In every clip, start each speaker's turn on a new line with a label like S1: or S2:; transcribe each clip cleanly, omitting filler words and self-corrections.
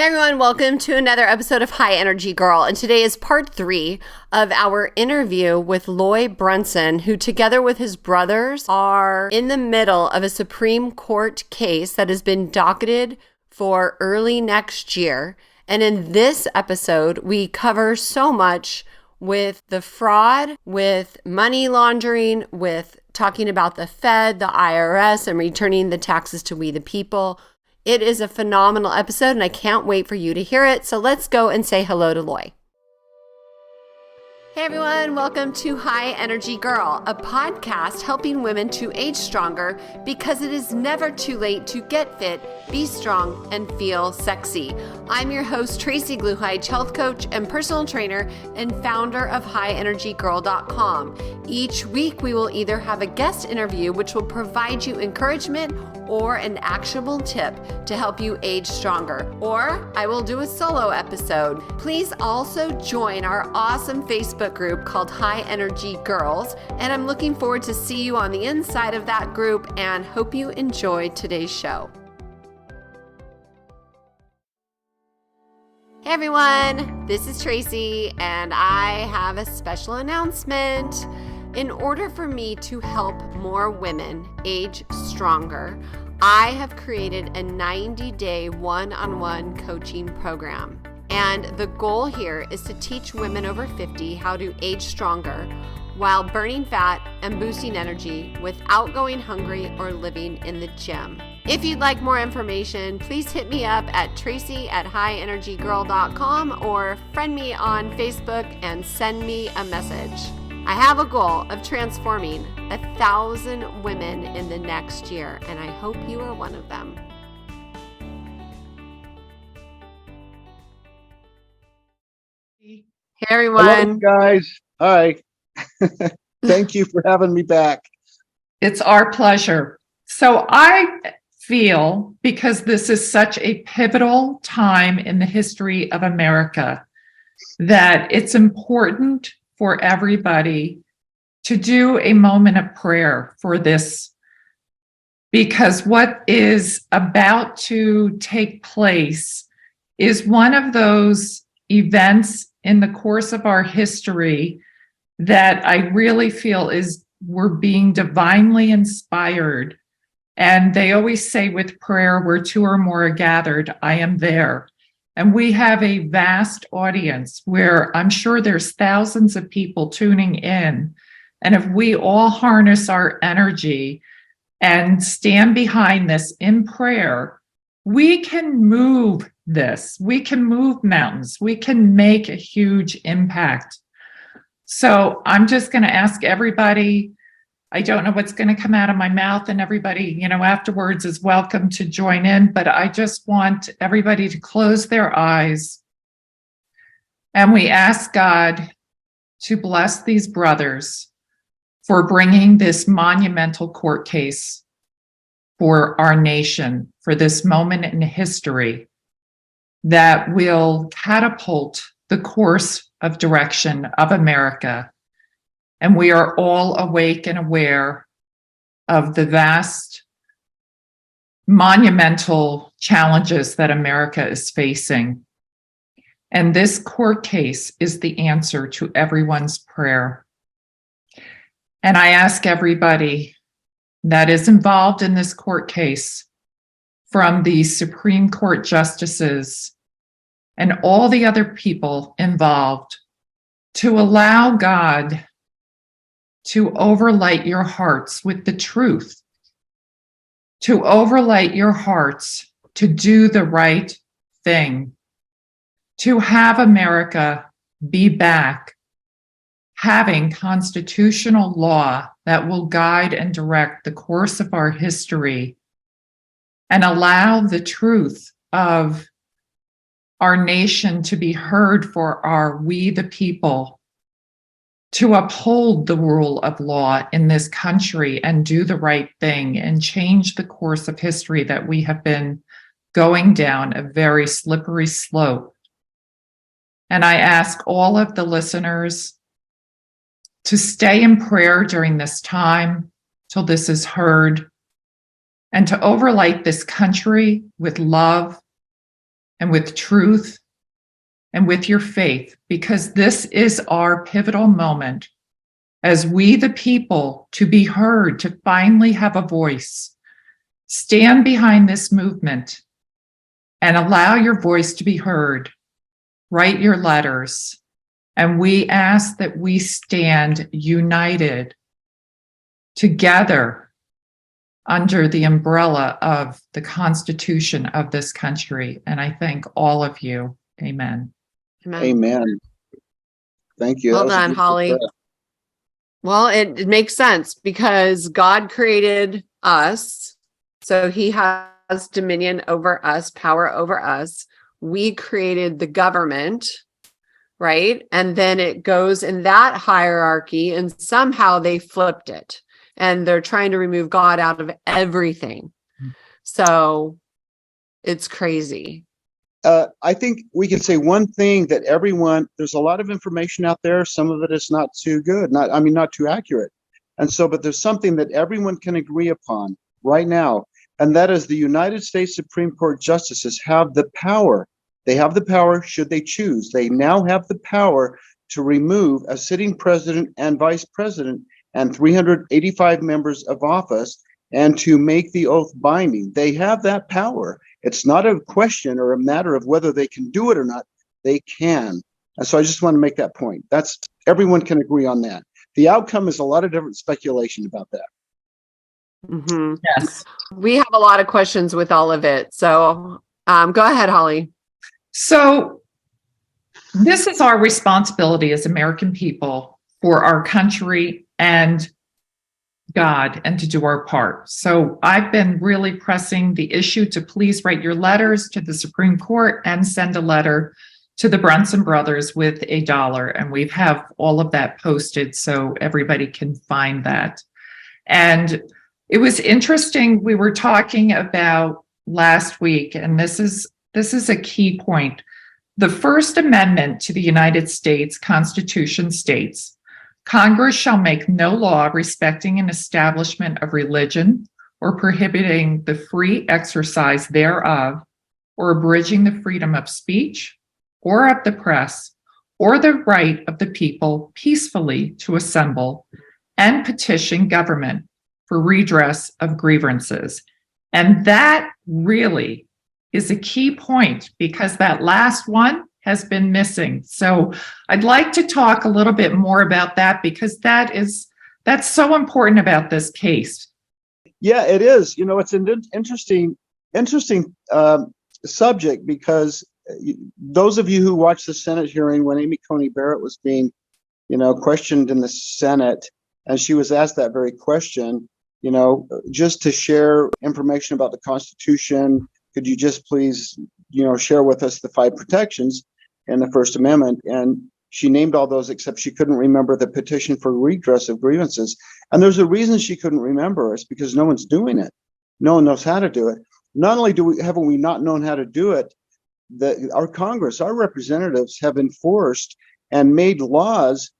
S1: Hey everyone, welcome to another episode of High Energy Girl. And today is part 3 of our interview with Loy Brunson, who together with his brothers are in the middle of a Supreme Court case that has been docketed for early next year. And in this episode, we cover so much with the fraud, with money laundering, with talking about the Fed, the IRS, and returning the taxes to we the people. It is a phenomenal episode, and I can't wait for you to hear it. So let's go and say hello to Loy. Hey everyone, welcome to High Energy Girl, a podcast helping women to age stronger because it is never too late to get fit, be strong, and feel sexy. I'm your host, Tracy Gluhide, health coach and personal trainer and founder of HighEnergyGirl.com. Each week, we will either have a guest interview, which will provide you encouragement or an actionable tip to help you age stronger, or I will do a solo episode. Please also join our awesome Facebook group called High Energy Girls, and I'm looking forward to see you on the inside of that group and hope you enjoy today's show. Hey everyone, this is Tracy, and I have a special announcement. In order for me to help more women age stronger, I have created a 90-day one-on-one coaching program. And the goal here is to teach women over 50 how to age stronger while burning fat and boosting energy without going hungry or living in the gym. If you'd like more information, please hit me up at tracy@highenergygirl.com or friend me on Facebook and send me a message. I have a goal of transforming 1,000 women in the next year, and I hope you are one of them. Hey everyone.
S2: Hello, guys. Hi. Thank you for having me back.
S3: It's our pleasure. So I feel, because this is such a pivotal time in the history of America, that it's important for everybody to do a moment of prayer for this, because what is about to take place is one of those events in the course of our history that I really feel is we're being divinely inspired. And they always say with prayer, where two or more are gathered, I am there. And we have a vast audience where I'm sure there's thousands of people tuning in. And if we all harness our energy and stand behind this in prayer, we can move this. We can move mountains. We can make a huge impact. So I'm just going to ask everybody, I don't know what's going to come out of my mouth, and everybody, afterwards is welcome to join in, but I just want everybody to close their eyes. And we ask God to bless these brothers for bringing this monumental court case for our nation, for this moment in history that will catapult the course of direction of America. And we are all awake and aware of the vast, monumental challenges that America is facing. And this court case is the answer to everyone's prayer. And I ask everybody that is involved in this court case, from the Supreme Court justices and all the other people involved, to allow God to overlight your hearts with the truth, to overlight your hearts to do the right thing, to have America be back having constitutional law that will guide and direct the course of our history and allow the truth of our nation to be heard for our we the people, to uphold the rule of law in this country and do the right thing and change the course of history that we have been going down a very slippery slope. And I ask all of the listeners to stay in prayer during this time till this is heard, and to overlight this country with love and with truth and with your faith, because this is our pivotal moment as we, the people, to be heard, to finally have a voice. Stand behind this movement and allow your voice to be heard. Write your letters. And we ask that we stand united together under the umbrella of the Constitution of this country. And I thank all of you. Amen.
S1: Amen.
S2: Amen. Thank you.
S1: Well done, Holly. Well, it makes sense because God created us. So he has dominion over us, power over us. We created the government, right? And then it goes in that hierarchy, and somehow they flipped it. And they're trying to remove God out of everything. So it's crazy.
S2: I think we can say one thing that there's a lot of information out there. Some of it is not too good, not too accurate. And so, but there's something that everyone can agree upon right now. And that is the United States Supreme Court justices have the power. They have the power should they choose. They now have the power to remove a sitting president and vice president and 385 members of office and to make the oath binding. They have that power. It's not a question or a matter of whether they can do it or not. They can. And so I just want to make that point. Everyone can agree on that. The outcome is a lot of different speculation about that.
S1: Mm-hmm.
S3: Yes.
S1: We have a lot of questions with all of it. So go ahead, Holly.
S3: So this is our responsibility as American people for our country and God, and to do our part. So I've been really pressing the issue to please write your letters to the Supreme Court and send a letter to the Brunson brothers with $1. And we have all of that posted so everybody can find that. And it was interesting. We were talking about last week, and this is a key point. The First Amendment to the United States Constitution states, Congress shall make no law respecting an establishment of religion or prohibiting the free exercise thereof, or abridging the freedom of speech or of the press, or the right of the people peacefully to assemble and petition government for redress of grievances. And that really is a key point because that last one has been missing. So I'd like to talk a little bit more about that because that's so important about this case.
S2: Yeah, it is. It's an interesting subject because those of you who watched the Senate hearing when Amy Coney Barrett was being, questioned in the Senate, and she was asked that very question, just to share information about the Constitution, could you just please, share with us the 5 protections in the First Amendment? And she named all those, except she couldn't remember the petition for redress of grievances. And there's a reason she couldn't remember. It's because no one's doing it. No one knows how to do it. Not only haven't we not known how to do it, our Congress, our representatives have enforced and made laws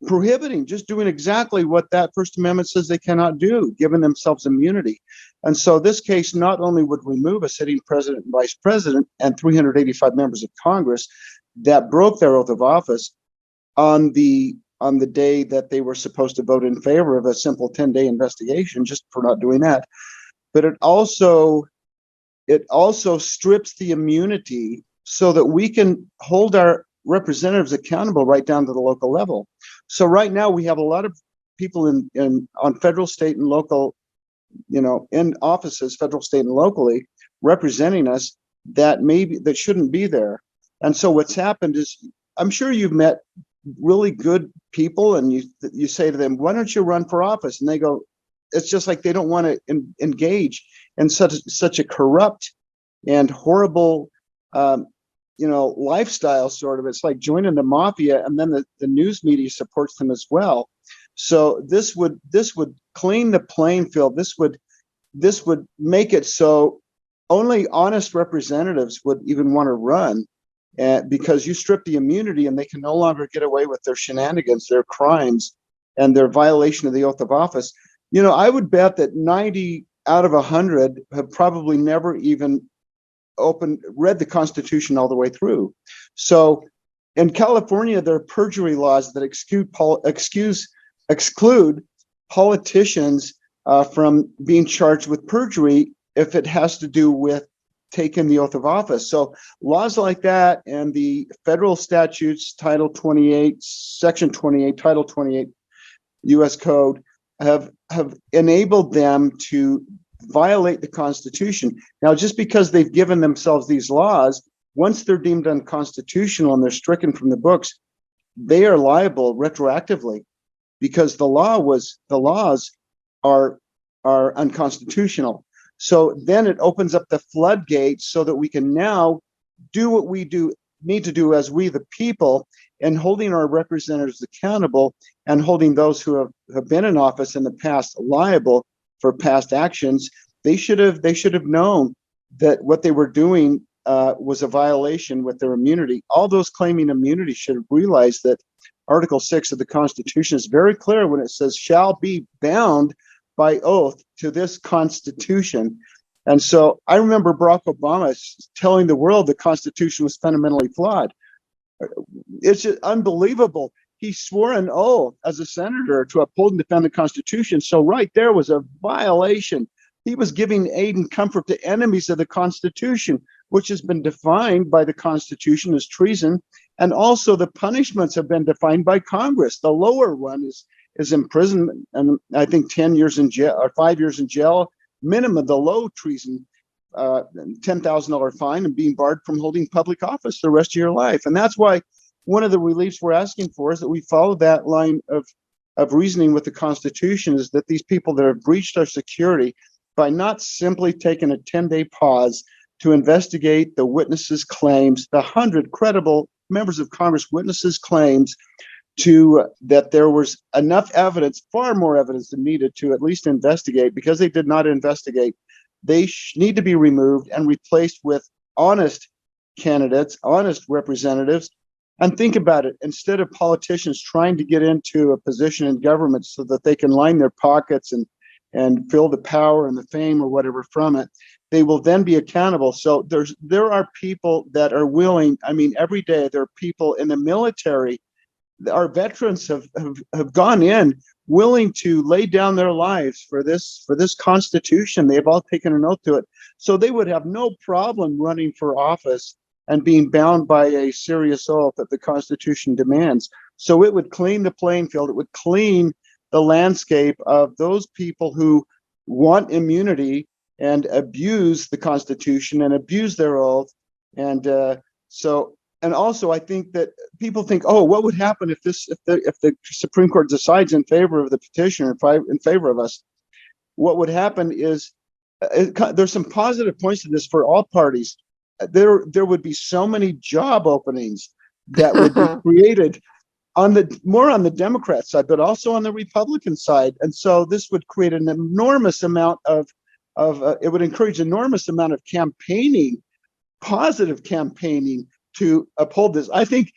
S2: prohibiting just doing exactly what that First Amendment says they cannot do, giving themselves immunity. And so this case not only would remove a sitting president and vice president and 385 members of Congress that broke their oath of office on the day that they were supposed to vote in favor of a simple 10-day investigation just for not doing that, but it also strips the immunity so that we can hold our representatives accountable right down to the local level. So right now we have a lot of people on federal, state, and local, in offices, federal, state, and locally, representing us that shouldn't be there. And so what's happened is, I'm sure you've met really good people, and you say to them, "Why don't you run for office?" And they go, it's just like they don't want to engage in such a corrupt and horrible lifestyle, sort of. It's like joining the mafia, and then the news media supports them as well. So this would clean the playing field. This would make it so only honest representatives would even want to run, because you strip the immunity and they can no longer get away with their shenanigans, their crimes, and their violation of the oath of office. I would bet that 90 out of 100 have probably never even read the Constitution all the way through. So in California, there are perjury laws that exclude politicians from being charged with perjury if it has to do with taking the oath of office. So laws like that and the federal statutes, Title 28, Section 28, Title 28 U.S. Code have enabled them to violate the Constitution. Now, just because they've given themselves these laws, once they're deemed unconstitutional and they're stricken from the books, they are liable retroactively because the laws are unconstitutional. So then it opens up the floodgates so that we can now do what we need to do as we the people, and holding our representatives accountable and holding those who have been in office in the past liable for past actions. They should have known that what they were doing was a violation with their immunity. All those claiming immunity should have realized that Article 6 of the Constitution is very clear when it says shall be bound by oath to this Constitution. And so I remember Barack Obama telling the world the Constitution was fundamentally flawed. It's just unbelievable. He swore an oath as a senator to uphold and defend the Constitution. So right there was a violation. He was giving aid and comfort to enemies of the Constitution, which has been defined by the Constitution as treason. And also the punishments have been defined by Congress. The lower one is imprisonment, and I think 10 years in jail or 5 years in jail, minimum. The low treason, $10,000 fine and being barred from holding public office the rest of your life. And that's why one of the reliefs we're asking for is that we follow that line of reasoning with the Constitution, is that these people that have breached our security by not simply taking a 10-day pause to investigate the witnesses' claims, the 100 credible members of Congress witnesses' claims to that there was enough evidence, far more evidence than needed to at least investigate. Because they did not investigate, they need to be removed and replaced with honest candidates, honest representatives. And think about it, instead of politicians trying to get into a position in government so that they can line their pockets and feel the power and the fame or whatever from it, they will then be accountable. So there are people that are willing. I mean, every day there are people in the military. Our veterans have gone in willing to lay down their lives for this Constitution. They've all taken an oath to it. So they would have no problem running for office and being bound by a serious oath that the Constitution demands. So it would clean the playing field. It would clean the landscape of those people who want immunity and abuse the Constitution and abuse their oath. And also, I think that people think, oh, what would happen if the Supreme Court decides in favor of the petitioner, in favor of us? What would happen is there's some positive points to this for all parties. There would be so many job openings that would be created on the Democrat side, but also on the Republican side. And so this would create an enormous amount it would encourage enormous amount of campaigning, positive campaigning to uphold this. I think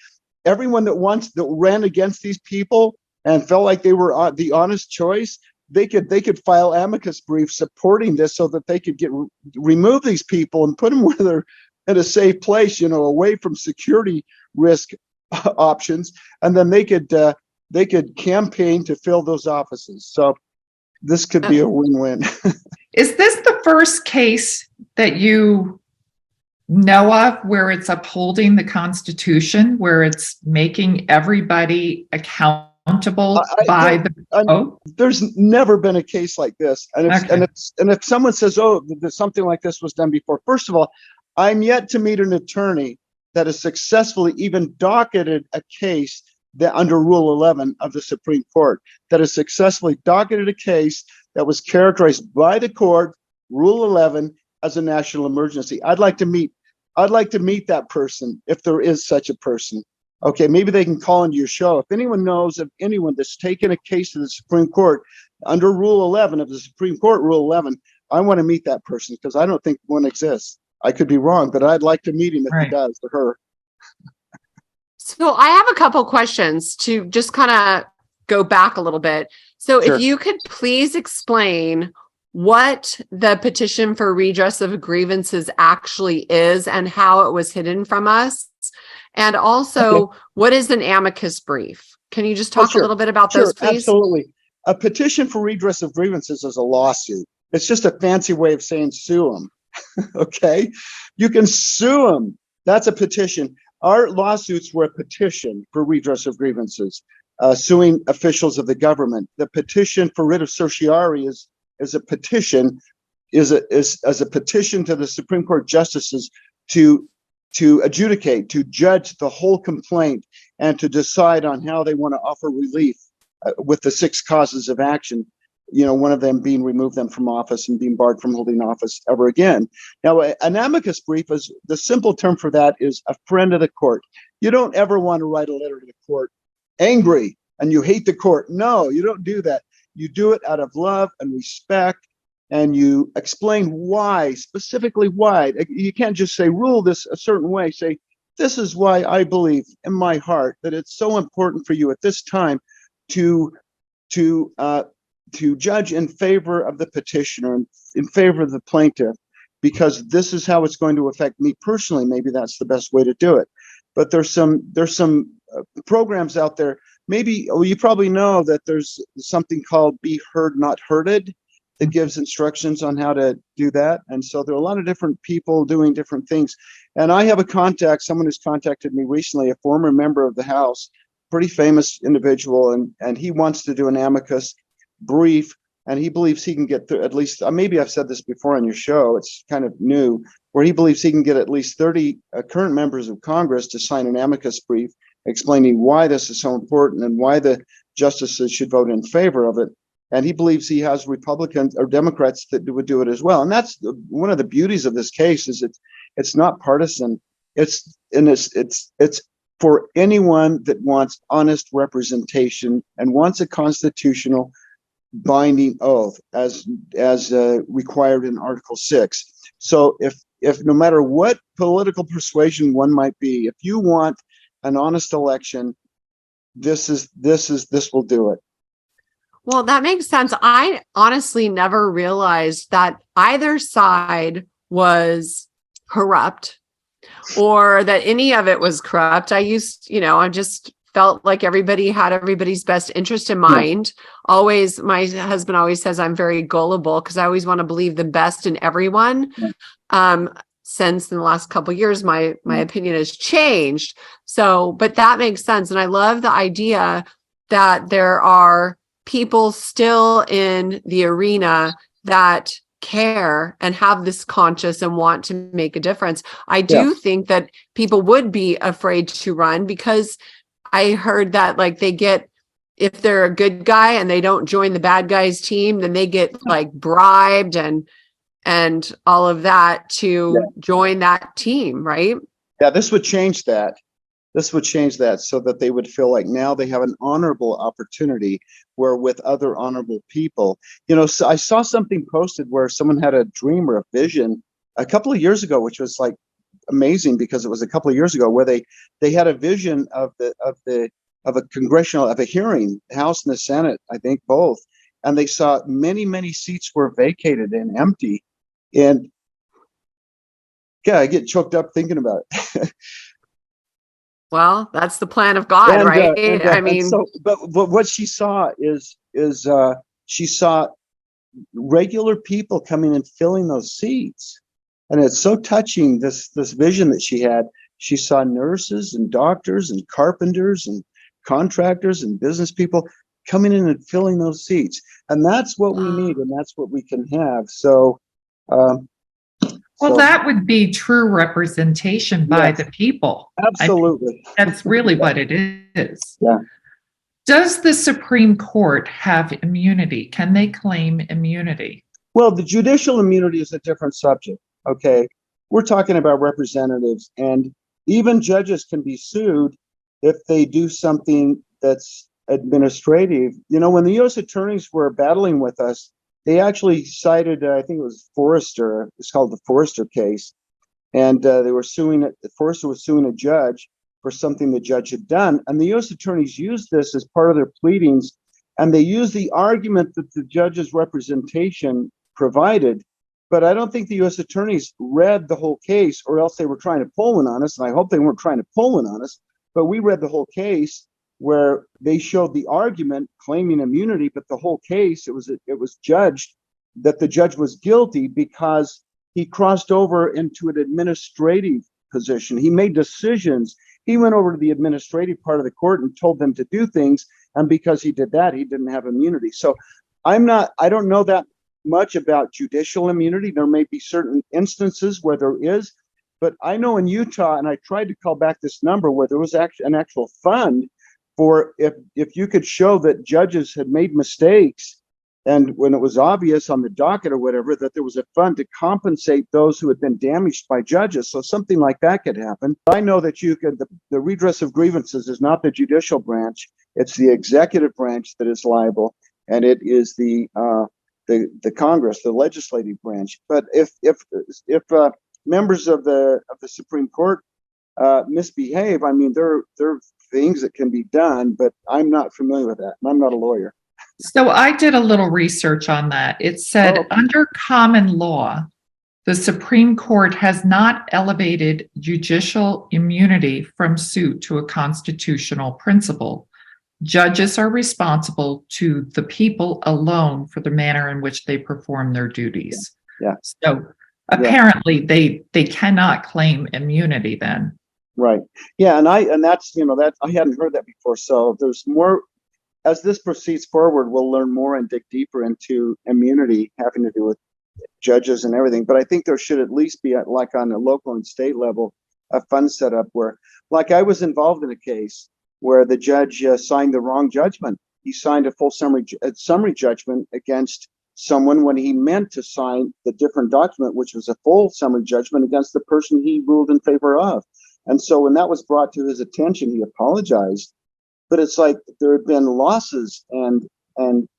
S2: everyone that ran against these people and felt like they were the honest choice, they could file amicus briefs supporting this so that they could remove these people and put them where they're in a safe place, away from security risk options, and then they could campaign to fill those offices. So this could be a win-win.
S3: Is this the first case that you know of where it's upholding the Constitution, where it's making everybody accountable by the vote?
S2: There's never been a case like this. And if someone says, oh, something like this was done before, first of all, I'm yet to meet an attorney that has successfully even docketed a case that under Rule 11 of the Supreme Court, that has successfully docketed a case that was characterized by the court, Rule 11, as a national emergency. I'd like to meet that person if there is such a person. Okay, maybe they can call into your show. If anyone knows of anyone that's taken a case to the Supreme Court under Rule 11 of the Supreme Court, Rule 11, I want to meet that person because I don't think one exists. I could be wrong, but I'd like to meet him if he does, or her.
S1: So I have a couple questions to just kind of go back a little bit. So
S2: Sure.
S1: If you could please explain what the petition for redress of grievances actually is and how it was hidden from us? And also, what is an amicus brief? Can you just talk a little bit about those, please?
S2: Absolutely. A petition for redress of grievances is a lawsuit. It's just a fancy way of saying sue them. Okay? You can sue them. That's a petition. Our lawsuits were a petition for redress of grievances, suing officials of the government. The petition for writ of certiorari is a petition, is a petition to the Supreme Court justices to adjudicate, to judge the whole complaint, and to decide on how they want to offer relief with the 6 causes of action. One of them being remove them from office and being barred from holding office ever again. Now, an amicus brief is the simple term for that is a friend of the court. You don't ever want to write a letter to the court angry and you hate the court. No, you don't do that. You do it out of love and respect, and you explain why, specifically why. You can't just say rule this a certain way. Say, this is why I believe in my heart that it's so important for you at this time to judge in favor of the petitioner and in favor of the plaintiff, because this is how it's going to affect me personally. Maybe that's the best way to do it. But there's some programs out there. Maybe you probably know that there's something called Be Heard Not Hurted that gives instructions on how to do that. And so there are a lot of different people doing different things. And I have a contact, someone who's contacted me recently, a former member of the House, pretty famous individual, and he wants to do an amicus brief, and he believes he can get through at least, maybe I've said this before on your show, it's kind of new, where he believes he can get at least 30 current members of Congress to sign an amicus brief explaining why this is so important and why the justices should vote in favor of it. And he believes he has Republicans or Democrats that would do it as well. And that's one of the beauties of this case, is it's not partisan. It's for anyone that wants honest representation and wants a constitutional binding oath as required in Article 6. So if no matter what political persuasion one might be, if you want an honest election, this will do it.
S1: Well, that makes sense. I honestly never realized that either side was corrupt or that any of it was corrupt. I just felt like everybody had everybody's best interest in mind. Yeah. Always, my husband always says I'm very gullible because I always want to believe the best in everyone. Yeah. Since in the last couple of years, my opinion has changed. So, but that makes sense. And I love the idea that there are people still in the arena that care and have this conscience and want to make a difference. I do think that people would be afraid to run because I heard that if they're a good guy and they don't join the bad guys team, then they get bribed and all of that to join that team, right?
S2: Yeah, this would change that. So that they would feel like now they have an honorable opportunity where with other honorable people. So I saw something posted where someone had a dream or a vision a couple of years ago, which was amazing because it was a couple of years ago where they had a vision of a hearing, the House and the Senate, I think both, and they saw many seats were vacated and empty. And yeah, I get choked up thinking about it.
S1: Well, that's the plan of God, right?
S2: But what she saw is she saw regular people coming and filling those seats, and it's so touching. This vision that she had. She saw nurses and doctors and carpenters and contractors and business people coming in and filling those seats, and that's what we need, and that's what we can have. So.
S3: That would be true representation by the people.
S2: Absolutely.
S3: That's really what it is.
S2: Yeah.
S3: Does the Supreme Court have immunity? Can they claim immunity?
S2: Well, the judicial immunity is a different subject. Okay. We're talking about representatives, and even judges can be sued if they do something that's administrative. When the U.S. attorneys were battling with us, they actually cited, I think it was Forrester. It's called the Forrester case. And they were suing it. Forrester was suing a judge for something the judge had done. And the U.S. attorneys used this as part of their pleadings. And they used the argument that the judge's representation provided. But I don't think the U.S. attorneys read the whole case, or else they were trying to pull one on us. And I hope they weren't trying to pull one on us. But we read the whole case where they showed the argument claiming immunity, but the whole case, it was judged that the judge was guilty because he crossed over into an administrative position. He made decisions. He went over to the administrative part of the court and told them to do things. And because he did that, he didn't have immunity. So I don't know that much about judicial immunity. There may be certain instances where there is, but I know in Utah, and I tried to call back this number, where there was actually an actual fund for if you could show that judges had made mistakes, and when it was obvious on the docket or whatever, that there was a fund to compensate those who had been damaged by judges. So something like that could happen. I know that the redress of grievances is not the judicial branch. It's the executive branch that is liable, and it is the Congress, the legislative branch. But if members of the Supreme Court misbehave, I mean, there are things that can be done, but I'm not familiar with that, and I'm not a lawyer.
S3: So I did a little research on that. It said under common law, the Supreme Court has not elevated judicial immunity from suit to a constitutional principle. Judges are responsible to the people alone for the manner in which they perform their duties.
S2: Yeah.
S3: So apparently they cannot claim immunity then.
S2: Right. Yeah, and that's that I hadn't heard that before. So there's more. As this proceeds forward, we'll learn more and dig deeper into immunity having to do with judges and everything. But I think there should at least be, like on a local and state level, a fund set up where, like I was involved in a case where the judge signed the wrong judgment. He signed a full summary judgment against someone when he meant to sign the different document, which was a full summary judgment against the person he ruled in favor of. And so when that was brought to his attention, he apologized. But it's like there had been losses and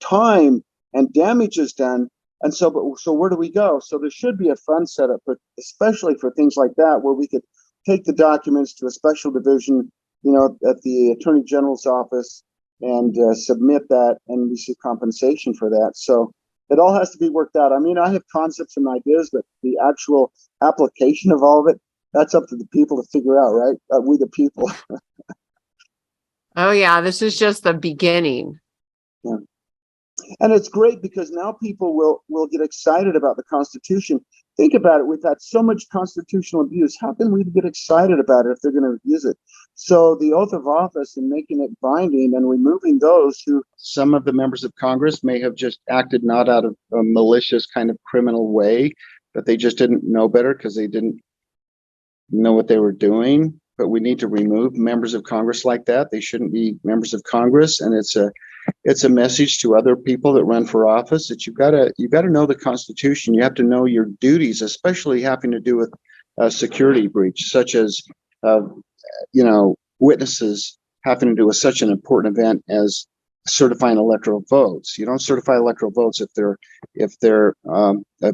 S2: time and damages done. And so where do we go? So there should be a fund set up, especially for things like that, where we could take the documents to a special division, at the Attorney General's office and submit that and receive compensation for that. So it all has to be worked out. I mean, I have concepts and ideas, but the actual application of all of it, that's up to the people to figure out, right? We the people.
S1: Oh, yeah, this is just the beginning.
S2: Yeah. And it's great because now people will get excited about the Constitution. Think about it. We've had so much constitutional abuse. How can we get excited about it if they're going to use it? So the oath of office and making it binding and removing those who, some of the members of Congress may have just acted not out of a malicious kind of criminal way, but they just didn't know better because they didn't know what they were doing. But we need to remove members of Congress like that. They shouldn't be members of Congress. And it's a message to other people that run for office that you've got to know the Constitution. You have to know your duties, especially having to do with security breach, such as witnesses having to do with such an important event as certifying electoral votes. You don't certify electoral votes if they're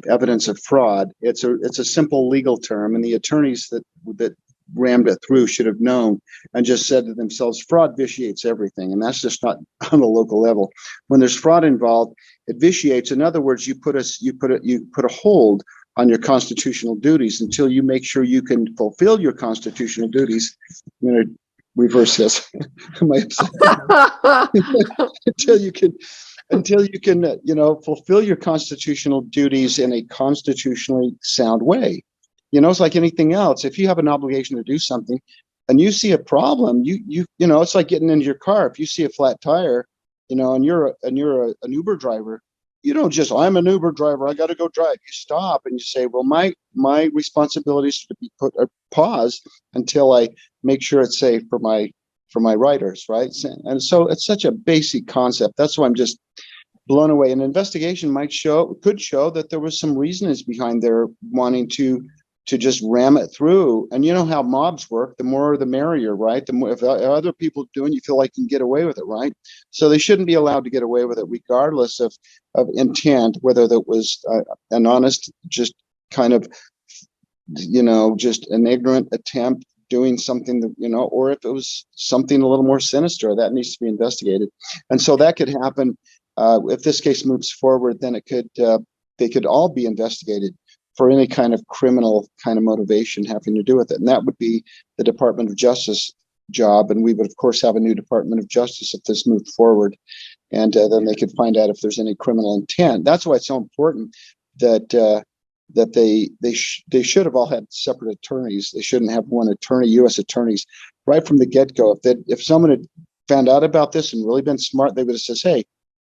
S2: evidence of fraud. It's a simple legal term, and the attorneys that rammed it through should have known and just said to themselves, fraud vitiates everything. And that's just not on a local level. When there's fraud involved, it vitiates. In other words, you put a hold on your constitutional duties until you make sure you can fulfill your constitutional duties. I'm going to reverse this. until you can fulfill your constitutional duties in a constitutionally sound way. It's like anything else. If you have an obligation to do something and you see a problem, it's like getting into your car. If you see a flat tire, and you're an Uber driver, you don't just, I'm an Uber driver, I got to go drive. You stop and you say, well, my responsibility is to be put a pause until I make sure it's safe for my riders, right? And so it's such a basic concept. That's why I'm just blown away. An investigation could show that there was some reasons behind their wanting to just ram it through. And you know how mobs work, the more the merrier, right? The more, if other people doing, you feel like you can get away with it, right? So they shouldn't be allowed to get away with it regardless of intent, whether that was an honest, just kind of, just an ignorant attempt doing something that, or if it was something a little more sinister. That needs to be investigated. And so that could happen. If this case moves forward, then it could could all be investigated for any kind of criminal kind of motivation having to do with it. And that would be the Department of Justice job. And we would, of course, have a new Department of Justice if this moved forward. And then they could find out if there's any criminal intent. That's why it's so important that they should have all had separate attorneys. They shouldn't have one attorney, U.S. attorneys, right from the get-go. If someone had found out about this and really been smart, they would have said, hey,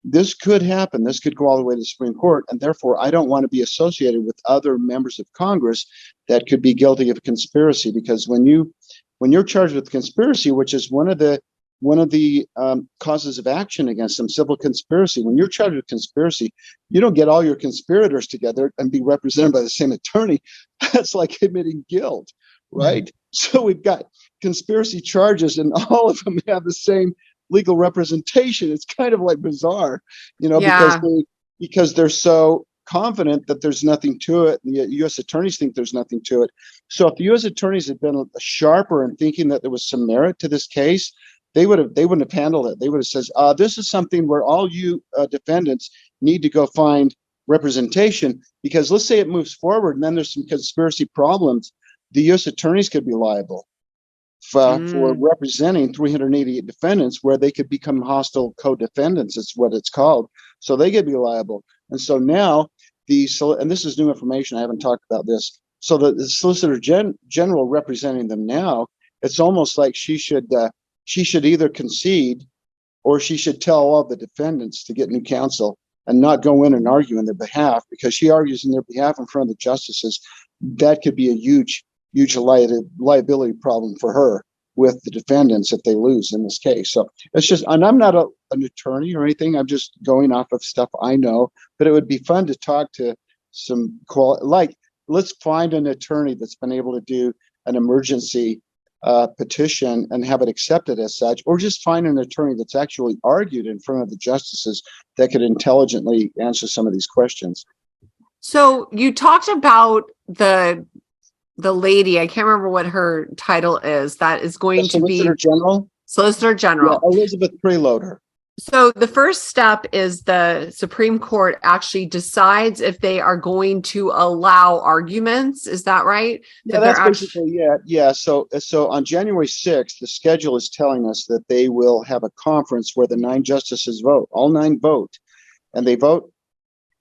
S2: this could happen. This could go all the way to the Supreme Court. And therefore, I don't want to be associated with other members of Congress that could be guilty of conspiracy. Because when you're charged with conspiracy, which is one of the causes of action against them, civil conspiracy, when you're charged with conspiracy, you don't get all your conspirators together and be represented by the same attorney. That's like admitting guilt, right? So we've got conspiracy charges and all of them have the same legal representation. It's kind of like bizarre, because they're so confident that there's nothing to it. The U.S. attorneys think there's nothing to it. So if the U.S. attorneys had been sharper in thinking that there was some merit to this case, they wouldn't have handled it. They would have said, this is something where all you defendants need to go find representation, because let's say it moves forward and then there's some conspiracy problems. The U.S. attorneys could be liable for representing 388 defendants, where they could become hostile co-defendants. It's what it's called. So they could be liable. And so now and this is new information. I haven't talked about this. So the Solicitor General representing them now, it's almost like she should either concede or she should tell all the defendants to get new counsel and not go in and argue in their behalf, because she argues in their behalf in front of the justices. That could be a huge liability problem for her with the defendants if they lose in this case. So it's just, and I'm not an attorney or anything. I'm just going off of stuff I know, but it would be fun to talk to some let's find an attorney that's been able to do an emergency petition and have it accepted as such, or just find an attorney that's actually argued in front of the justices that could intelligently answer some of these questions.
S1: So you talked about the lady, I can't remember what her title is, that is going to be Solicitor General.
S2: Yeah, Elizabeth Freeloader.
S1: So the first step is the Supreme Court actually decides if they are going to allow arguments. Is that right?
S2: Yeah, that's basically, yeah. So on January 6th, the schedule is telling us that they will have a conference where the 9 justices vote. All 9 vote, and they vote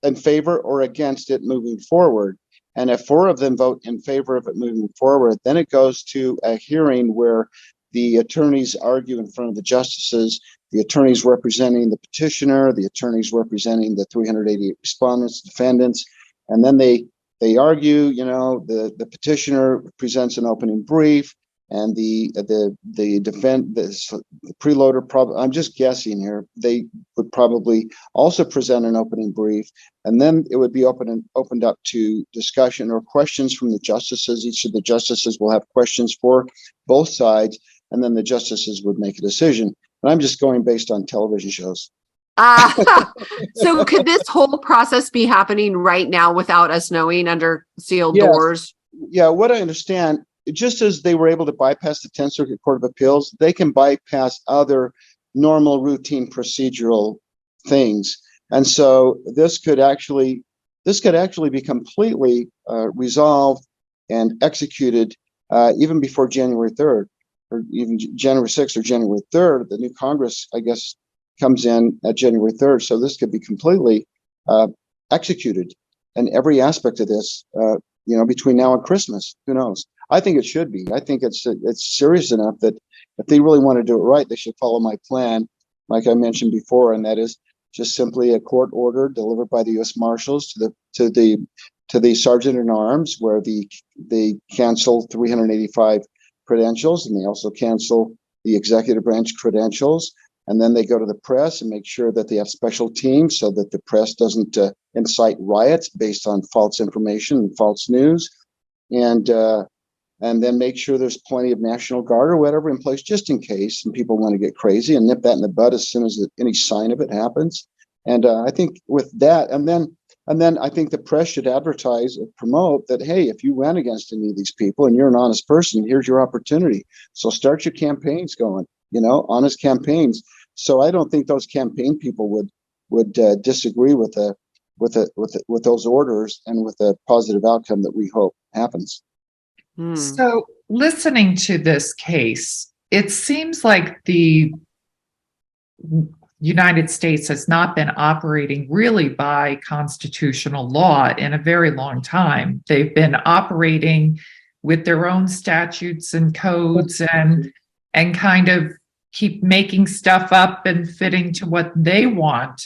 S2: in favor or against it moving forward. And if 4 of them vote in favor of it moving forward, then it goes to a hearing where the attorneys argue in front of the justices, the attorneys representing the petitioner, the attorneys representing the 388 respondents, defendants, and then they argue. The petitioner presents an opening brief, and the preloader, I'm just guessing here, they would probably also present an opening brief, and then it would be opened up to discussion or questions from the justices. Each of the justices will have questions for both sides, and then the justices would make a decision. And I'm just going based on television shows.
S1: So could this whole process be happening right now without us knowing, under sealed doors?
S2: Yeah, what I understand, just as they were able to bypass the 10th Circuit Court of Appeals, they can bypass other normal routine procedural things. And so this could actually be completely resolved and executed even before January 3rd, or even January 6th or January 3rd. The new Congress, I guess, comes in at January 3rd. So this could be completely executed, and every aspect of this, between now and Christmas. Who knows? I think it should be. I think it's serious enough that if they really want to do it right, they should follow my plan, like I mentioned before, and that is just simply a court order delivered by the U.S. Marshals to the Sergeant at Arms, where they cancel 385 credentials, and they also cancel the executive branch credentials. And then they go to the press and make sure that they have special teams so that the press doesn't incite riots based on false information and false news. And then make sure there's plenty of National Guard or whatever in place just in case, and people want to get crazy, and nip that in the bud as soon as any sign of it happens. And I think with that, and then I think the press should advertise or promote that, hey, if you ran against any of these people and you're an honest person, here's your opportunity. So start your campaigns going, honest campaigns. So I don't think those campaign people would disagree with with those orders and with the positive outcome that we hope happens.
S3: So listening to this case, it seems like the United States has not been operating really by constitutional law in a very long time. They've been operating with their own statutes and codes and kind of keep making stuff up and fitting to what they want.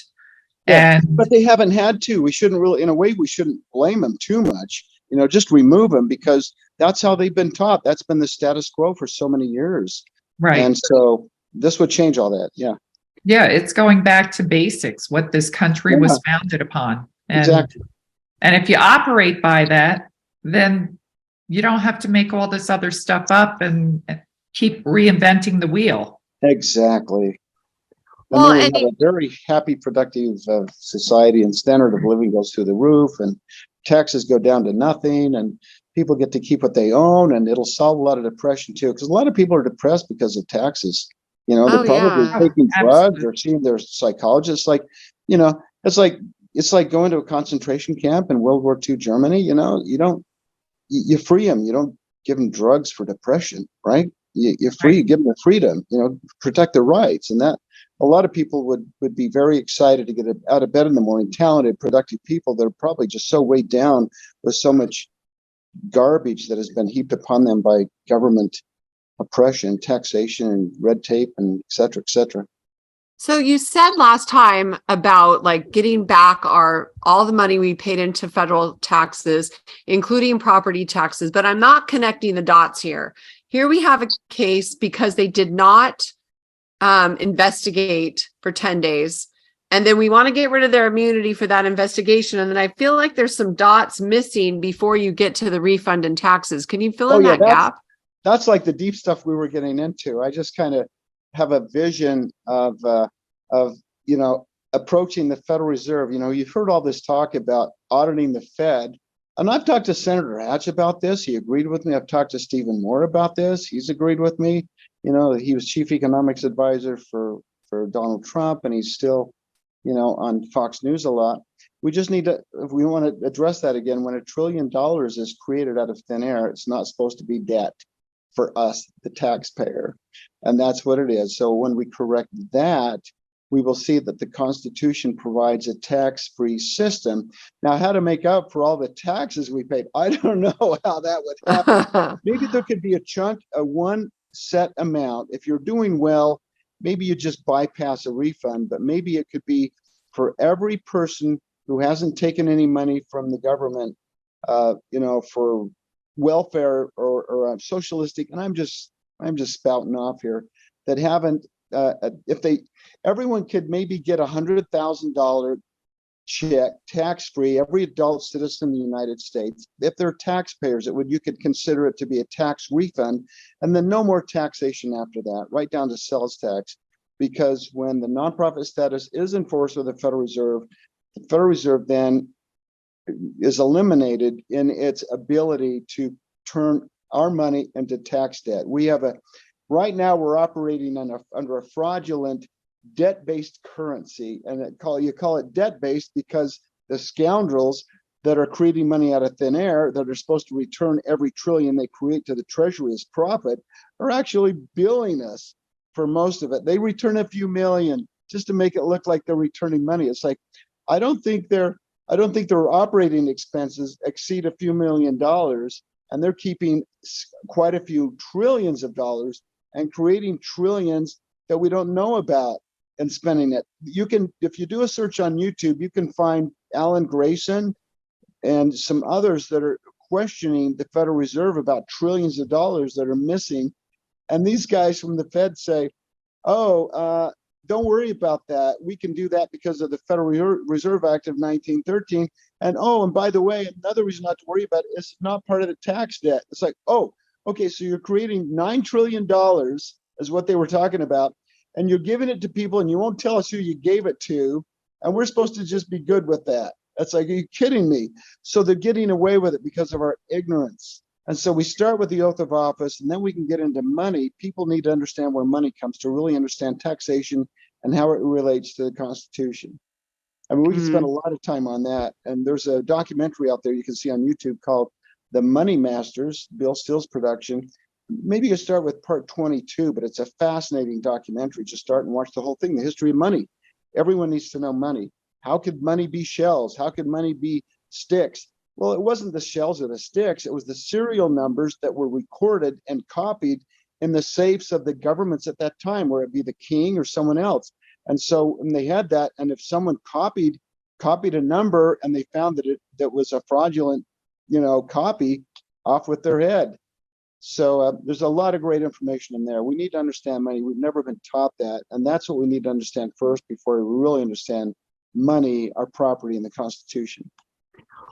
S2: Yeah, but they haven't had to. We shouldn't really, in a way, we shouldn't blame them too much. Just remove them, because that's how they've been taught. That's been the status quo for so many years.
S3: Right.
S2: And so this would change all that. Yeah.
S3: Yeah, it's going back to basics, what this country was founded upon.
S2: Exactly.
S3: And if you operate by that, then you don't have to make all this other stuff up and keep reinventing the wheel.
S2: Exactly. And
S1: Well,
S2: then we have a very happy, productive society, and standard of living goes through the roof, and taxes go down to nothing, and people get to keep what they own, and it'll solve a lot of depression too, because a lot of people are depressed because of taxes. They're probably taking drugs or seeing their psychologist. It's like going to a concentration camp in World War II Germany. You free them. You don't give them drugs for depression, right? You're free. You give them the freedom. Protect their rights, and that a lot of people would be very excited to get out of bed in the morning. Talented, productive people that are probably just so weighed down with so much garbage that has been heaped upon them by government oppression, taxation, and red tape, and et cetera, et cetera.
S1: So you said last time about getting back all the money we paid into federal taxes, including property taxes, but I'm not connecting the dots here. Here we have a case because they did not investigate for 10 days. And then we want to get rid of their immunity for that investigation. And then I feel like there's some dots missing before you get to the refund and taxes. Can you fill in that gap?
S2: That's like the deep stuff we were getting into. I just kind of have a vision of approaching the Federal Reserve. You've heard all this talk about auditing the Fed. And I've talked to Senator Hatch about this. He agreed with me. I've talked to Stephen Moore about this. He's agreed with me. He was chief economics advisor for Donald Trump, and he's still, on Fox News a lot. We just need to, if we want to address that again, when $1 trillion is created out of thin air, it's not supposed to be debt for us, the taxpayer. And that's what it is. So when we correct that, we will see that the Constitution provides a tax-free system. Now, how to make up for all the taxes we paid, I don't know how that would happen. Maybe there could be a one set amount. If you're doing well, maybe you just bypass a refund, but maybe it could be for every person who hasn't taken any money from the government, for welfare or socialistic, and I'm just spouting off here, that haven't, everyone could maybe get $100,000 check tax-free, every adult citizen in the United States. If they're taxpayers, you could consider it to be a tax refund, and then no more taxation after that, right down to sales tax. Because when the nonprofit status is enforced with the Federal Reserve then is eliminated in its ability to turn our money into tax debt. Right now we're operating under a fraudulent debt-based currency, and you call it debt-based because the scoundrels that are creating money out of thin air, that are supposed to return every trillion they create to the Treasury as profit, are actually billing us for most of it. They return a few million just to make it look like they're returning money. It's like, I don't think their operating expenses exceed a few $1 million, and they're keeping quite a few trillions of dollars and creating trillions that we don't know about and spending it. If you do a search on YouTube, you can find Alan Grayson and some others that are questioning the Federal Reserve about trillions of dollars that are missing. And these guys from the Fed say, don't worry about that. We can do that because of the Federal Reserve Act of 1913. And by the way, another reason not to worry about it is not part of the tax debt. It's like, okay, so you're creating $9 trillion is what they were talking about, and you're giving it to people, and you won't tell us who you gave it to, and we're supposed to just be good with that. That's like, are you kidding me? So they're getting away with it because of our ignorance. And so we start with the oath of office, and then we can get into money. People need to understand where money comes to really understand taxation and how it relates to the Constitution. I mean, we could spend a lot of time on that. And there's a documentary out there you can see on YouTube called The Money Masters, Bill Still's production. Maybe you start with part 22, but it's a fascinating documentary. Just start and watch the whole thing, the history of money. Everyone needs to know money. How could money be shells? How could money be sticks? Well, it wasn't the shells or the sticks. It was the serial numbers that were recorded and copied in the safes of the governments at that time, where it be the king or someone else. And so when they had that, and if someone copied a number and they found that was a fraudulent, copy, off with their head. So there's a lot of great information in there. We need to understand money. We've never been taught that. And that's what we need to understand first before we really understand money, our property, and the Constitution.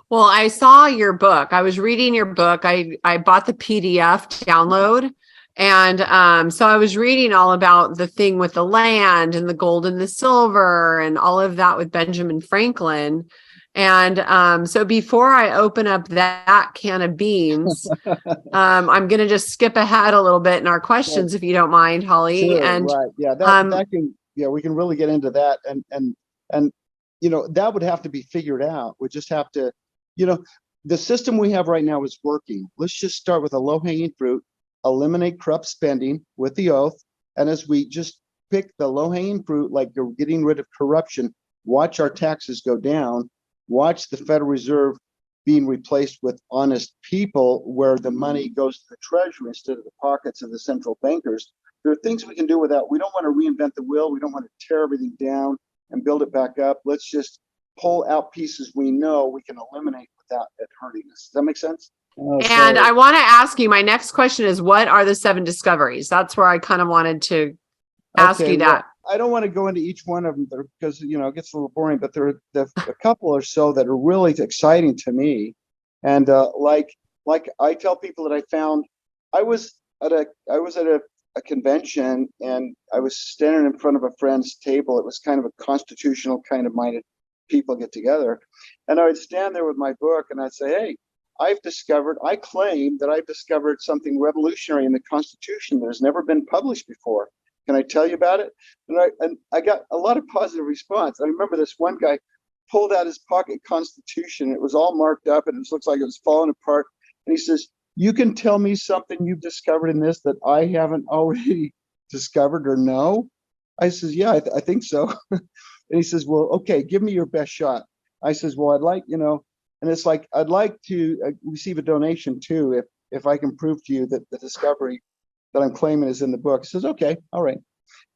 S1: Well, I saw your book. I was reading your book. I bought the PDF download. And so I was reading all about the thing with the land and the gold and the silver and all of that with Benjamin Franklin. And so before I open up that can of beans, I'm going to just skip ahead a little bit in our questions, if you don't mind, Holly.
S2: Sure,
S1: And
S2: right. Yeah, that can, we can really get into that. And that would have to be figured out. We just have to, the system we have right now is working. Let's just start with a low-hanging fruit, eliminate corrupt spending with the oath. And as we just pick the low-hanging fruit, like you're getting rid of corruption, watch our taxes go down, watch the Federal Reserve being replaced with honest people, where the money goes to the treasury instead of the pockets of the central bankers. There are things we can do without. We don't want to reinvent the wheel. We don't want to tear everything down and build it back up. Let's just pull out pieces we know we can eliminate without it hurting us. Does that make sense?
S1: And I want to ask you, my next question is, what are the 7 discoveries? That's where I kind of wanted to ask you that.
S2: I don't want to go into each one of them because, it gets a little boring, but there are a couple or so that are really exciting to me. And like I tell people that I found, I was at a convention, and I was standing in front of a friend's table. It was kind of a constitutional kind of minded people get together. And I would stand there with my book and I'd say, hey, I claim that I've discovered something revolutionary in the Constitution that has never been published before. Can I tell you about it? And I got a lot of positive response. I remember this one guy pulled out his pocket Constitution. It was all marked up and it looks like it was falling apart. And he says, you can tell me something you've discovered in this that I haven't already discovered or know? I says, yeah, I think so. And he says, well, okay, give me your best shot. I says, well, I'd like, and it's like, I'd like to receive a donation too, if I can prove to you that the discovery that I'm claiming is in the book. He says, okay, all right.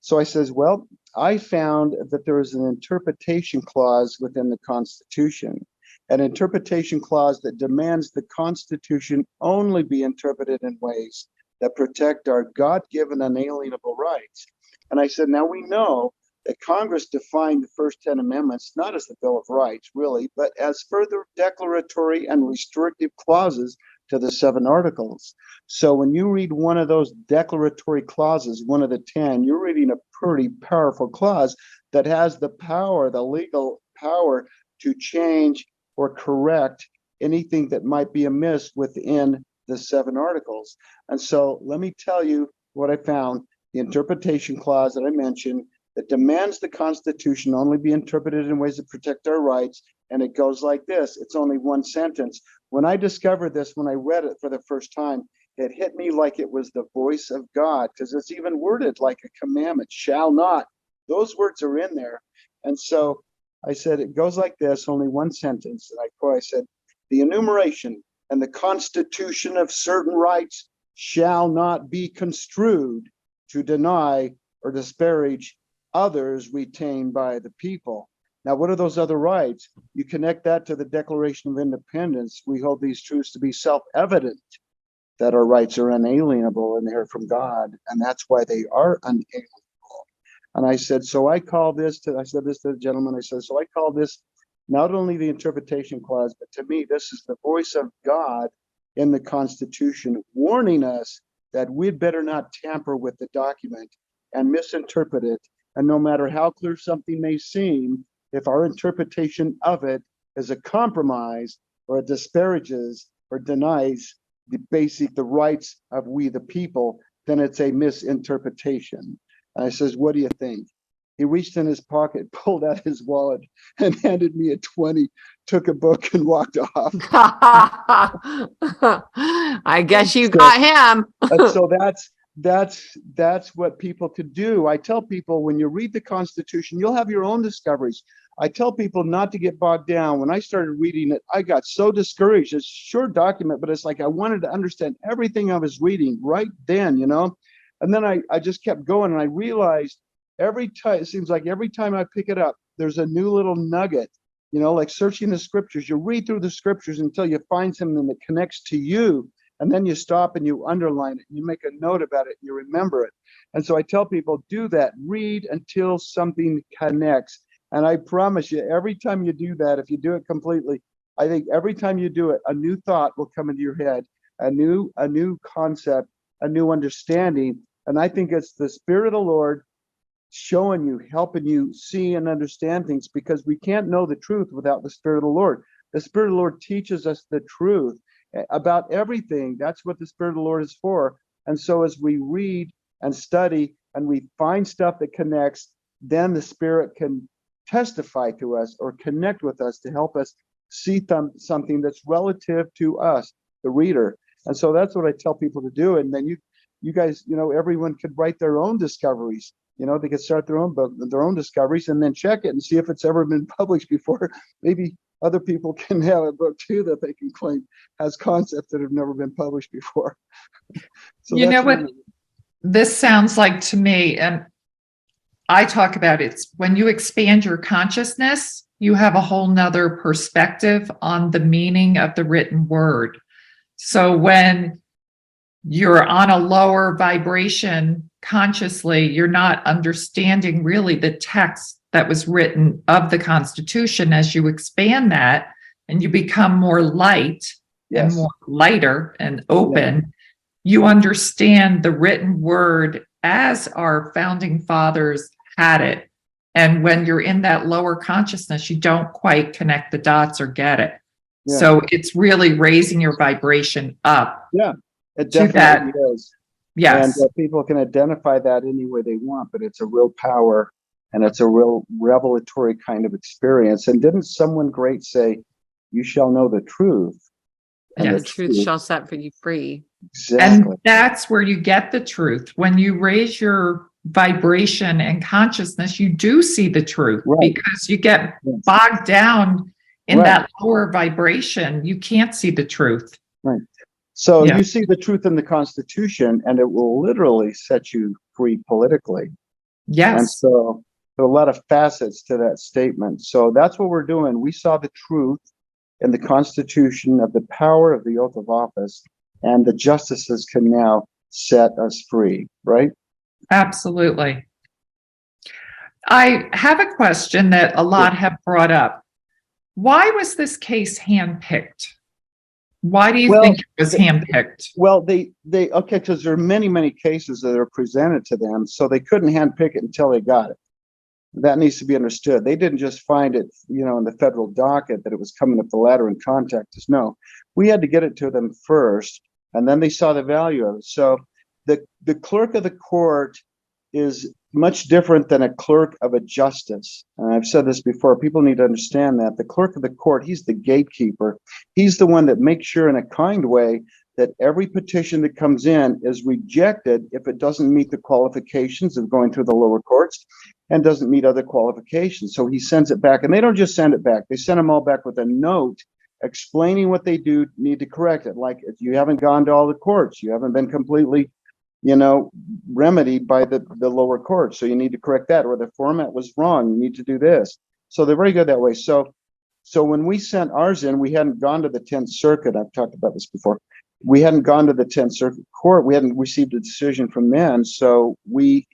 S2: So I says, well, I found that there is an interpretation clause within the Constitution, an interpretation clause that demands the Constitution only be interpreted in ways that protect our God-given unalienable rights. And I said, now we know that Congress defined the first 10 amendments not as the Bill of Rights, really, but as further declaratory and restrictive clauses to the 7 articles. So when you read one of those declaratory clauses, one of the 10, you're reading a pretty powerful clause that has the power, the legal power, to change or correct anything that might be amiss within the 7 articles. And so let me tell you what I found. The interpretation clause that I mentioned that demands the Constitution only be interpreted in ways that protect our rights. And it goes like this. It's only one sentence. When I discovered this, when I read it for the first time, it hit me like it was the voice of God, because it's even worded like a commandment, shall not. Those words are in there. And so I said, it goes like this, only one sentence. And I quote, I said, the enumeration and the constitution of certain rights shall not be construed to deny or disparage others retained by the people. Now, what are those other rights? You connect that to the Declaration of Independence. We hold these truths to be self-evident, that our rights are unalienable and they're from God, and that's why they are unalienable. And I said, so I call this to, I said this to the gentleman, I said, so I call this not only the interpretation clause, but to me, this is the voice of God in the Constitution, warning us that we'd better not tamper with the document and misinterpret it. And no matter how clear something may seem, if our interpretation of it is a compromise or it disparages or denies the rights of we the people, then it's a misinterpretation. And I says, what do you think? He reached in his pocket, pulled out his wallet, and handed me a 20, took a book, and walked off.
S1: I guess you got him.
S2: And so that's what people could do. I tell people, when you read the Constitution, you'll have your own discoveries. I tell people not to get bogged down. When I started reading it, I got so discouraged. It's a short document, but it's like I wanted to understand everything I was reading right then, And then I just kept going, and I realized it seems like every time I pick it up, there's a new little nugget, like searching the scriptures. You read through the scriptures until you find something that connects to you. And then you stop and you underline it, and you make a note about it, and you remember it. And so I tell people, do that. Read until something connects. And I promise you, every time you do that, if you do it completely, I think every time you do it, a new thought will come into your head, a new concept, a new understanding. And I think it's the Spirit of the Lord showing you, helping you see and understand things, because we can't know the truth without the Spirit of the Lord. The Spirit of the Lord teaches us the truth about everything. That's what the Spirit of the Lord is for. And so as we read and study and we find stuff that connects, then the Spirit can testify to us or connect with us to help us see something that's relative to us, the reader. And so that's what I tell people to do. And then you guys, everyone could write their own discoveries. They could start their own book, their own discoveries, and then check it and see if it's ever been published before. Maybe other people can have a book too that they can claim has concepts that have never been published before. So
S3: you know what this sounds like to me, and I talk about it's when you expand your consciousness, you have a whole nother perspective on the meaning of the written word. So when you're on a lower vibration consciously, you're not understanding really the text that was written of the Constitution. As you expand that and you become more light and more lighter and open, you understand the written word as our founding fathers had it. And when you're in that lower consciousness, you don't quite connect the dots or get it. Yeah. So it's really raising your vibration up.
S2: Yeah, it definitely is.
S3: Yes.
S2: And people can identify that any way they want, but it's a real power and it's a real revelatory kind of experience. And didn't someone great say, you shall know the truth?
S1: And the truth shall set you free.
S2: Exactly.
S3: And that's where you get the truth. When you raise your vibration and consciousness, you do see the truth, because you get bogged down in that lower vibration. You can't see the truth.
S2: Right. So you see the truth in the Constitution, and it will literally set you free politically.
S3: Yes.
S2: And so there are a lot of facets to that statement. So that's what we're doing. We saw the truth in the Constitution of the power of the oath of office, and the justices can now set us free, right?
S3: Absolutely. I have a question that a lot have brought up. Why was this case handpicked? Why do you think it was handpicked?
S2: Well, because there are many, many cases that are presented to them, so they couldn't handpick it until they got it. That needs to be understood. They didn't just find it, in the federal docket that it was coming up the ladder and contact us. No, we had to get it to them first, and then they saw the value of it. So the clerk of the court is much different than a clerk of a justice. And I've said this before, people need to understand that. The clerk of the court, he's the gatekeeper. He's the one that makes sure in a kind way that every petition that comes in is rejected if it doesn't meet the qualifications of going through the lower courts and doesn't meet other qualifications. So he sends it back, and they don't just send it back. They send them all back with a note explaining what they do need to correct it. Like, if you haven't gone to all the courts, you haven't been completely remedied by the lower court. So you need to correct that, or the format was wrong. You need to do this. So they're very good that way. So when we sent ours in, we hadn't gone to the 10th Circuit. I've talked about this before. We hadn't gone to the 10th Circuit Court. We hadn't received a decision from them. So we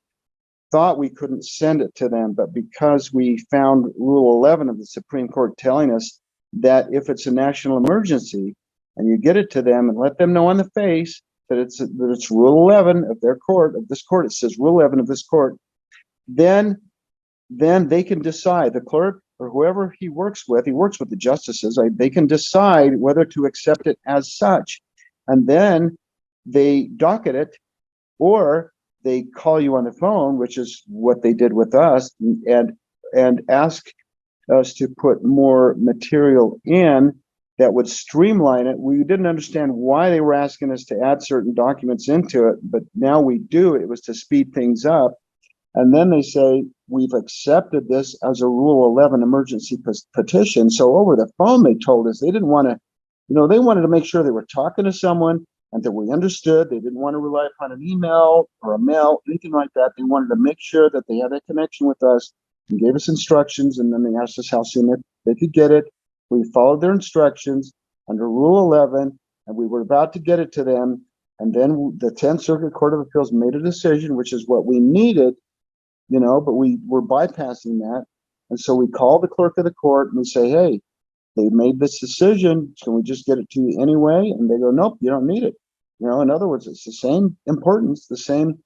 S2: thought we couldn't send it to them. But because we found Rule 11 of the Supreme Court telling us that if it's a national emergency and you get it to them and let them know on the face that it's Rule 11 of their court, of this court, it says Rule 11 of this court, then they can decide, the clerk or whoever he works with the justices, they can decide whether to accept it as such. And then they docket it, or they call you on the phone, which is what they did with us, and ask us to put more material in that would streamline it. We didn't understand why they were asking us to add certain documents into it, but now we do. It was to speed things up. And then they say, we've accepted this as a Rule 11 emergency petition. So over the phone, they told us they didn't want to, they wanted to make sure they were talking to someone and that we understood. They didn't want to rely upon an email or a mail, anything like that. They wanted to make sure that they had a connection with us and gave us instructions. And then they asked us how soon they could get it. We followed their instructions under Rule 11, and we were about to get it to them. And then the 10th Circuit Court of Appeals made a decision, which is what we needed, but we were bypassing that. And so we called the clerk of the court and we say, hey, they made this decision. Can we just get it to you anyway? And they go, nope, you don't need it. In other words, it's the same importance, the same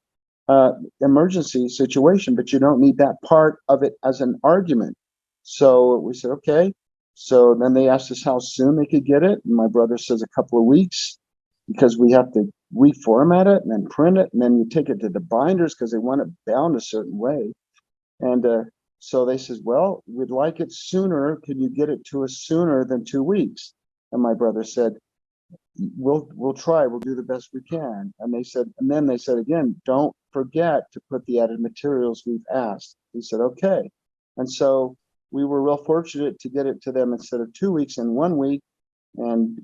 S2: emergency situation, but you don't need that part of it as an argument. So we said, okay. So then they asked us how soon they could get it. And my brother says a couple of weeks, because we have to reformat it and then print it. And then you take it to the binders because they want it bound a certain way. And so they says, well, we'd like it sooner. Can you get it to us sooner than 2 weeks? And my brother said, we'll try. We'll do the best we can. And then they said again, don't forget to put the added materials we've asked. We said, okay. And so we were real fortunate to get it to them instead of 2 weeks in 1 week. And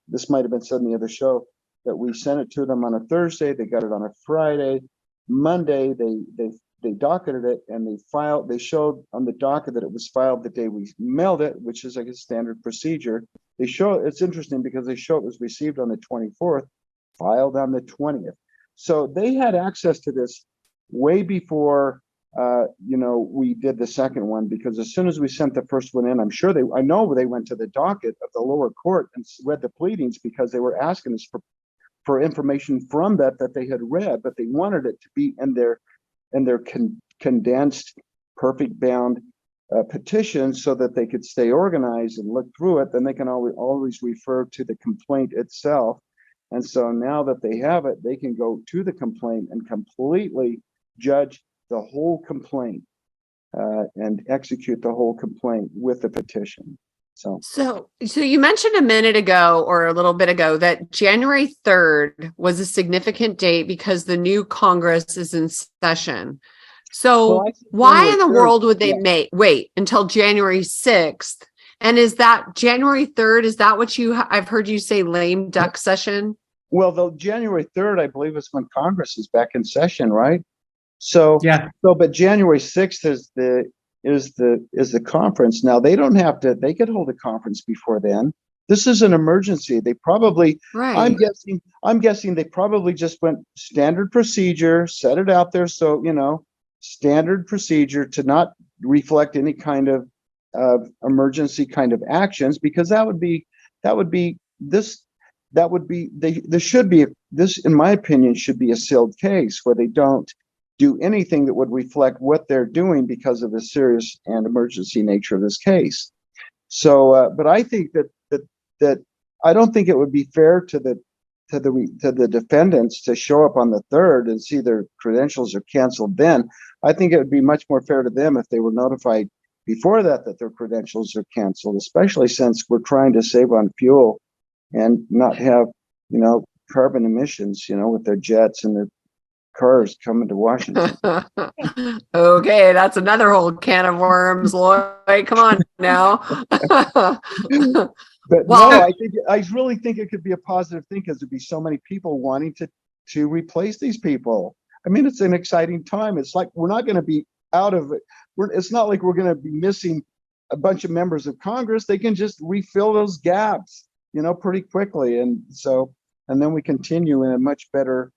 S2: this might have been said in the other show, that we sent it to them on a Thursday. They got it on a Friday. Monday, they docketed it and they showed on the docket that it was filed the day we mailed it, which is like a standard procedure. It's interesting because they show it was received on the 24th, filed on the 20th. So they had access to this way before we did the second one, because as soon as we sent the first one in, I know they went to the docket of the lower court and read the pleadings, because they were asking us for information from that they had read, but they wanted it to be in their condensed, perfect bound petition so that they could stay organized and look through it. Then they can always refer to the complaint itself. And so now that they have it, they can go to the complaint and completely judge the whole complaint and execute the whole complaint with the petition. So
S1: you mentioned a minute ago or a little bit ago that January 3rd was a significant date because the new Congress is in session. So why in the world would they wait until January 6th? And is that January 3rd? Is that what I've heard you say, lame duck session?
S2: Well, the January 3rd, I believe, is when Congress is back in session, right? So,
S3: yeah.
S2: But January 6th is the conference. Now they don't have to, they could hold a conference before then. This is an emergency. They probably, right. I'm guessing they probably just went standard procedure, set it out there. So, standard procedure to not reflect any kind of emergency kind of actions, because this, in my opinion, should be a sealed case where they don't do anything that would reflect what they're doing because of the serious and emergency nature of this case. So, but I think that I don't think it would be fair to the defendants to show up on the 3rd and see their credentials are canceled then. I think it would be much more fair to them if they were notified before that their credentials are canceled, especially since we're trying to save on fuel and not have, carbon emissions, with their jets and their cars coming to Washington.
S1: Okay, that's another whole can of worms, Loy. Come on now.
S2: But no, I really think it could be a positive thing, because there'd be so many people wanting to replace these people. I mean, it's an exciting time. It's like we're not going to be out of it. It's not like we're going to be missing a bunch of members of Congress. They can just refill those gaps, pretty quickly. And then we continue in a much better,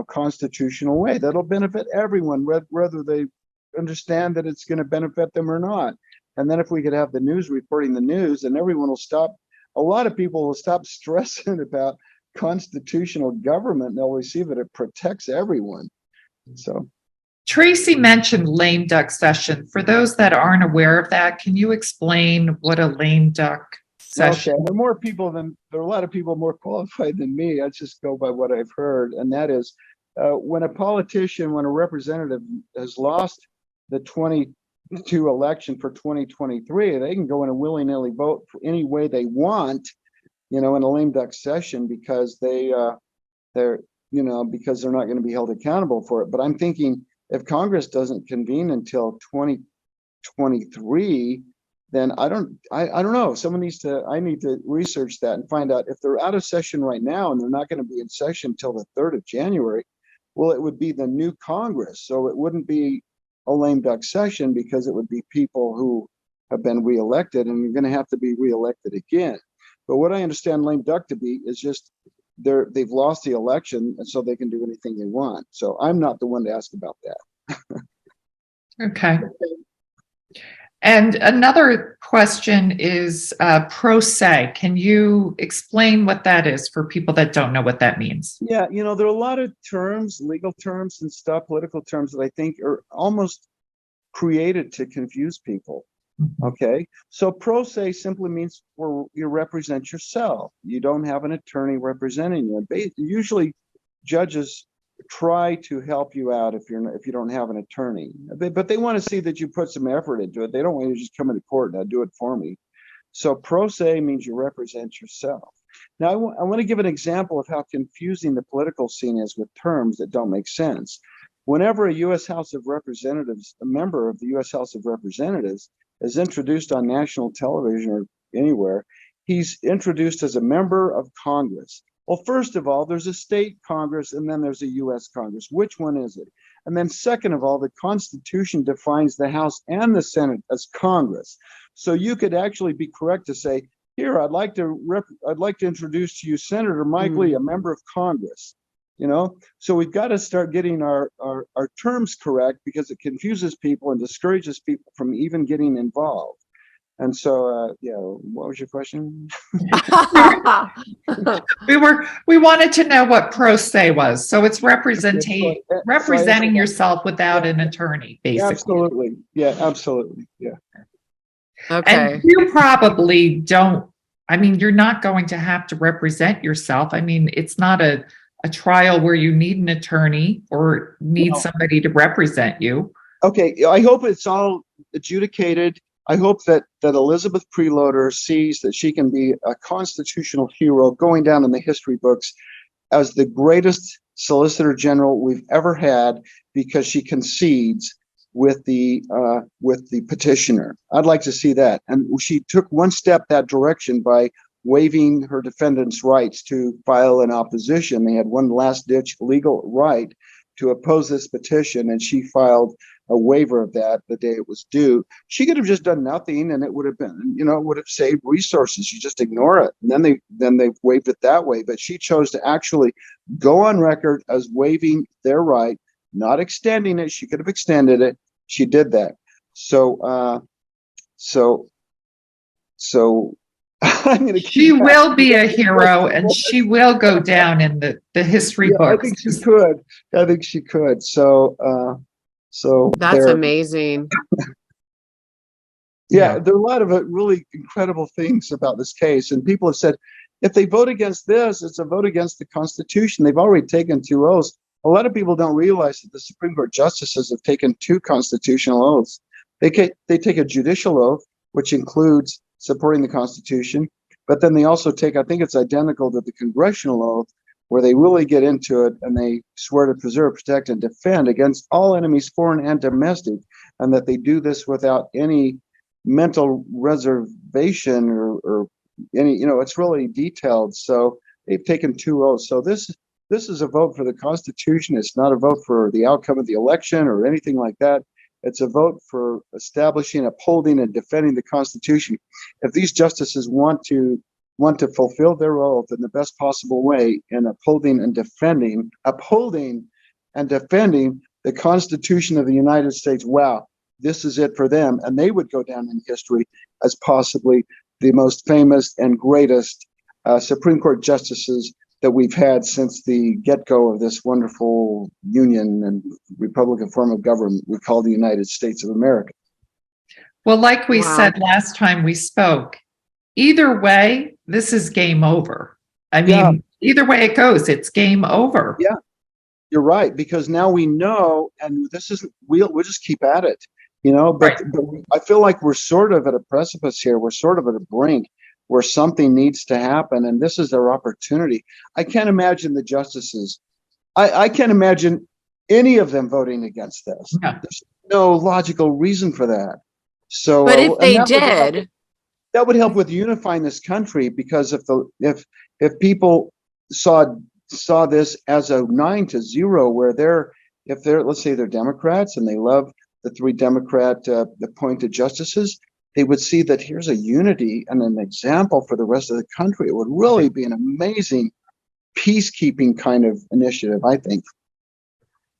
S2: constitutional way that'll benefit everyone, whether they understand that it's going to benefit them or not. And then if we could have the news reporting the news, and everyone will stop. A lot of people will stop stressing about constitutional government, and they'll receive it. It protects everyone. So
S3: Tracy mentioned lame duck session. For those that aren't aware of that, can you explain what a lame duck session?
S2: Okay. There are a lot of people more qualified than me. I just go by what I've heard. And that is when a politician, when a representative has lost the 22 election for 2023, they can go in and willy-nilly vote for any way they want, in a lame duck session because they're because they're not going to be held accountable for it. But I'm thinking if Congress doesn't convene until 2023, then I don't know. I need to research that and find out if they're out of session right now and they're not going to be in session until the 3rd of January. Well, it would be the new Congress. So it wouldn't be a lame duck session because it would be people who have been reelected and you're going to have to be reelected again. But what I understand lame duck to be is just they've lost the election and so they can do anything they want. So I'm not the one to ask about that.
S3: Okay. And another question is pro se. Can you explain what that is for people that don't know what that means?
S2: Yeah, there are a lot of terms, legal terms and stuff, political terms that I think are almost created to confuse people. Okay, so pro se simply means you represent yourself. You don't have an attorney representing you. Usually, judges try to help you out if you don't have an attorney, but they want to see that you put some effort into it. They don't want you to just come into court and do it for me. So pro se means you represent yourself. Now, I want to give an example of how confusing the political scene is with terms that don't make sense. Whenever a U.S. House of Representatives, a member of the U.S. House of Representatives, is introduced on national television or anywhere, he's introduced as a member of Congress. Well, first of all, there's a state Congress and then there's a U.S. Congress. Which one is it? And then second of all, the Constitution defines the House and the Senate as Congress. So you could actually be correct to say, here, I'd like to introduce to you Senator Mike Lee, a member of Congress. So we've got to start getting our terms correct because it confuses people and discourages people from even getting involved. And so, what was your question?
S3: We wanted to know what pro se was. So it's representing yourself without an attorney, basically.
S2: Absolutely. Yeah, absolutely. Yeah.
S1: Okay.
S3: And you probably don't, you're not going to have to represent yourself. It's not a trial where you need an attorney or need somebody to represent you.
S2: Okay, I hope it's all adjudicated. I hope that Elizabeth Preloader sees that she can be a constitutional hero going down in the history books as the greatest Solicitor General we've ever had because she concedes with the petitioner. I'd like to see that. And she took one step that direction by waiving her defendants' rights to file an opposition. They had one last-ditch legal right to oppose this petition, and she filed a waiver of that the day it was due. She could have just done nothing, and it would have been, it would have saved resources. You just ignore it, and then they waived it that way. But she chose to actually go on record as waiving their right, not extending it. She could have extended it. She did that. So
S3: she will be a hero and she will go down in the history books.
S2: I think she could. So
S1: that's amazing.
S2: There are a lot of really incredible things about this case. And people have said, if they vote against this, it's a vote against the Constitution. They've already taken 2 oaths. A lot of people don't realize that the Supreme Court justices have taken 2 constitutional oaths. They take a judicial oath, which includes supporting the Constitution, but then they also take, I think it's identical to the congressional oath, where they really get into it and they swear to preserve, protect, and defend against all enemies, foreign and domestic, and that they do this without any mental reservation or any, it's really detailed. So they've taken 2 oaths. So this is a vote for the Constitution. It's not a vote for the outcome of the election or anything like that. It's a vote for establishing, upholding, and defending the Constitution. If these justices want to fulfill their oath in the best possible way in upholding and defending the Constitution of the United States, wow, this is it for them. And they would go down in history as possibly the most famous and greatest Supreme Court justices that we've had since the get-go of this wonderful union and Republican form of government we call the United States of America.
S3: Well, like we said last time we spoke, either way, this is game over. Either way it goes, it's game over.
S2: Yeah. You're right, because now we know, and this isn't, we'll just keep at it, but,
S3: Right.
S2: but I feel like we're sort of at a precipice here. We're sort of at a brink where something needs to happen, and this is their opportunity. I can't imagine the justices. I can't imagine any of them voting against this.
S3: Yeah.
S2: There's no logical reason for that. So,
S1: But if
S2: and
S1: they did,
S2: that would help with unifying this country, because if people saw this as a 9-0, where if they're, let's say they're Democrats and they love the three Democrat appointed justices, they would see that here's a unity and an example for the rest of the country. It would really be an amazing peacekeeping kind of initiative, I think.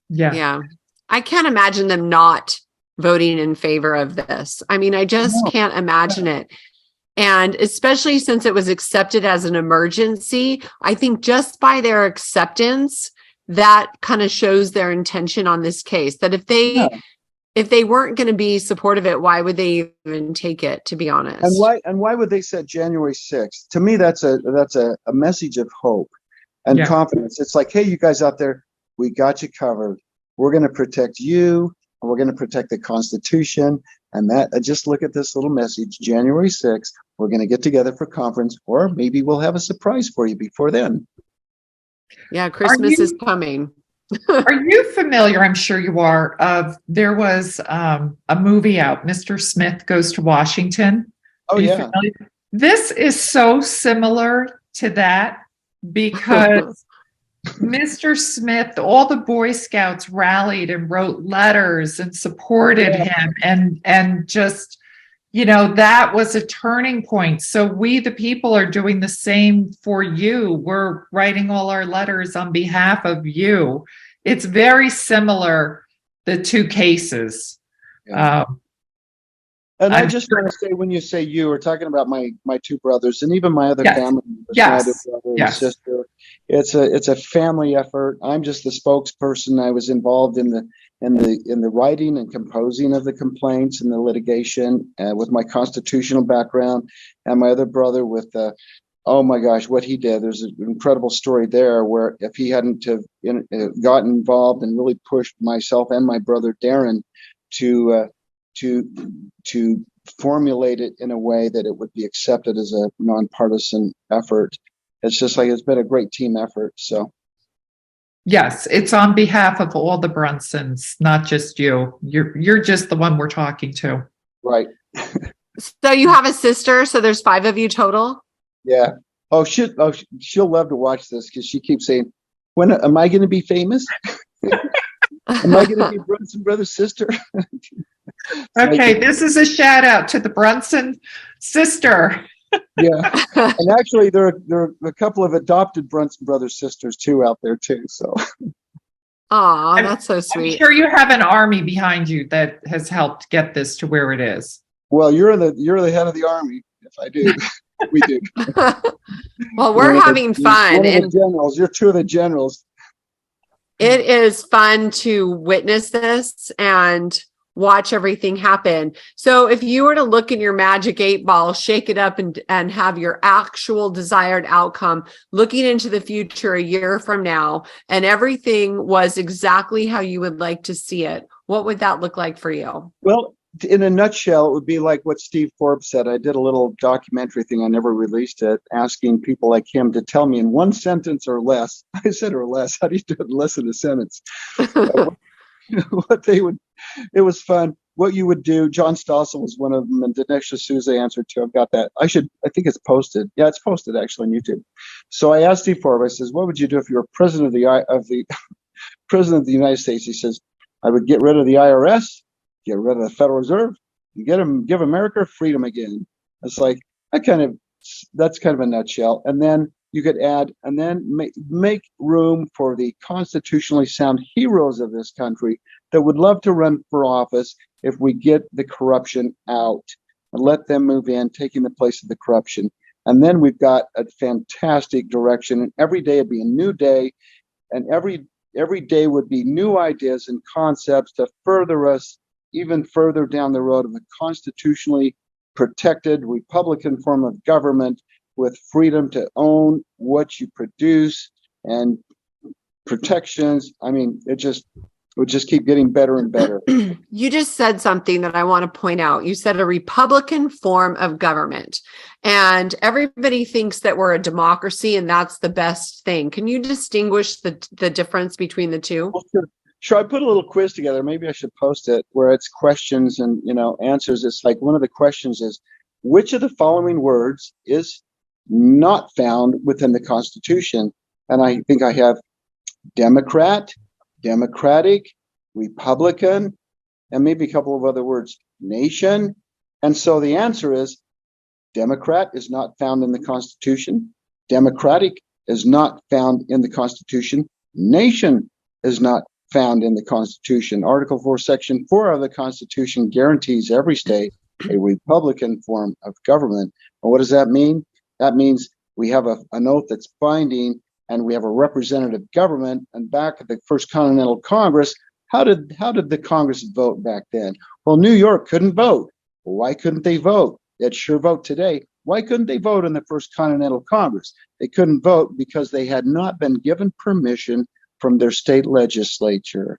S1: yeah, I can't imagine them not voting in favor of this. I mean, I just
S2: No.
S1: can't imagine it. And especially since it was accepted as an emergency, I think just by their acceptance, that kind of shows their intention on this case. That if they weren't going to be supportive of it, why would they even take it, to be honest?
S2: And why would they set January 6th? To me, that's a message of hope and confidence. It's like, hey, you guys out there, we got you covered. We're going to protect you, and we're going to protect the Constitution. And that, just look at this little message, January 6th, we're going to get together for conference, or maybe we'll have a surprise for you before then.
S1: Yeah, Christmas is coming.
S3: Are you familiar? I'm sure you are. There was a movie out, Mr. Smith Goes to Washington.
S2: Oh, yeah.
S3: Familiar? This is so similar to that, because Mr. Smith, all the Boy Scouts rallied and wrote letters and supported him, and just, that was a turning point. So we, the people, are doing the same for you. We're writing all our letters on behalf of you. It's very similar, the two cases.
S2: Yeah. And I just want to say, when you say you, we're talking about my two brothers, and even my other family members, my other brother and sister. It's a family effort. I'm just the spokesperson. I was involved in the writing and composing of the complaints and the litigation, with my constitutional background, and my other brother with oh my gosh, what he did. There's an incredible story there, where if he hadn't have gotten involved and really pushed myself and my brother Darren to formulate it in a way that it would be accepted as a nonpartisan effort. It's just like, it's been a great team effort. So
S3: yes, it's on behalf of all the Brunsons, not just you. You're just the one we're talking to.
S2: Right.
S1: So you have a sister, so there's 5 of you total?
S2: Yeah. She'll love to watch this, because she keeps saying, when am I going to be famous? Am I going to be Brunson Brothers' sister?
S3: Okay, this is a shout out to the Brunson sister.
S2: Yeah, and actually, there are a couple of adopted Brunson Brothers sisters too out there too. So,
S1: Aw, that's so sweet.
S3: I'm sure you have an army behind you that has helped get this to where it is.
S2: well, you're the head of the army. If I do, we do.
S1: Well, we're having fun.
S2: One of
S1: And
S2: the generals. You're 2 of the generals.
S1: it is fun to witness this and watch everything happen. So if you were to look in your magic 8 ball, shake it up and have your actual desired outcome, looking into the future a year from now, and everything was exactly how you would like to see it, what would that look like for you?
S2: Well, in a nutshell, it would be like what Steve Forbes said. I did a little documentary thing. I never released it, asking people like him to tell me in 1 sentence or less. I said, or less. How do you do it in less than a sentence? What they would. It was fun. What you would do. John Stossel was one of them, and Dinesh D'Souza answered too. I've got that. I think it's posted. Yeah, it's posted actually on YouTube. So I asked Steve Forbes. I says, "What would you do if you were president of the president of the United States?" He says, "I would get rid of the IRS, get rid of the Federal Reserve, and give America freedom again." It's like, that's kind of a nutshell. And then you could add, and then make room for the constitutionally sound heroes of this country that would love to run for office if we get the corruption out, and let them move in, taking the place of the corruption. And then we've got a fantastic direction, and every day would be a new day, and every day would be new ideas and concepts to further us even further down the road of a constitutionally protected Republican form of government, with freedom to own what you produce and protections. I mean, it would just keep getting better and better.
S1: You just said something that I want to point out. You said a Republican form of government, and everybody thinks that we're a democracy and that's the best thing. Can you distinguish the difference between the two?
S2: Well, sure. I put a little quiz together. Maybe I should post it where it's questions and, answers. It's like one of the questions is, which of the following words is not found within the Constitution? And I think I have Democrat, Democratic, Republican, and maybe a couple of other words, nation. And so the answer is Democrat is not found in the Constitution. Democratic is not found in the Constitution. Nation is not found in the Constitution. Article 4, Section 4 of the Constitution guarantees every state a Republican form of government. And what does that mean? That means we have an oath that's binding, and we have a representative government. And back at the First Continental Congress, how did the Congress vote back then? Well, New York couldn't vote. Well, why couldn't they vote? They'd sure vote today. Why couldn't they vote in the First Continental Congress? They couldn't vote because they had not been given permission from their state legislature.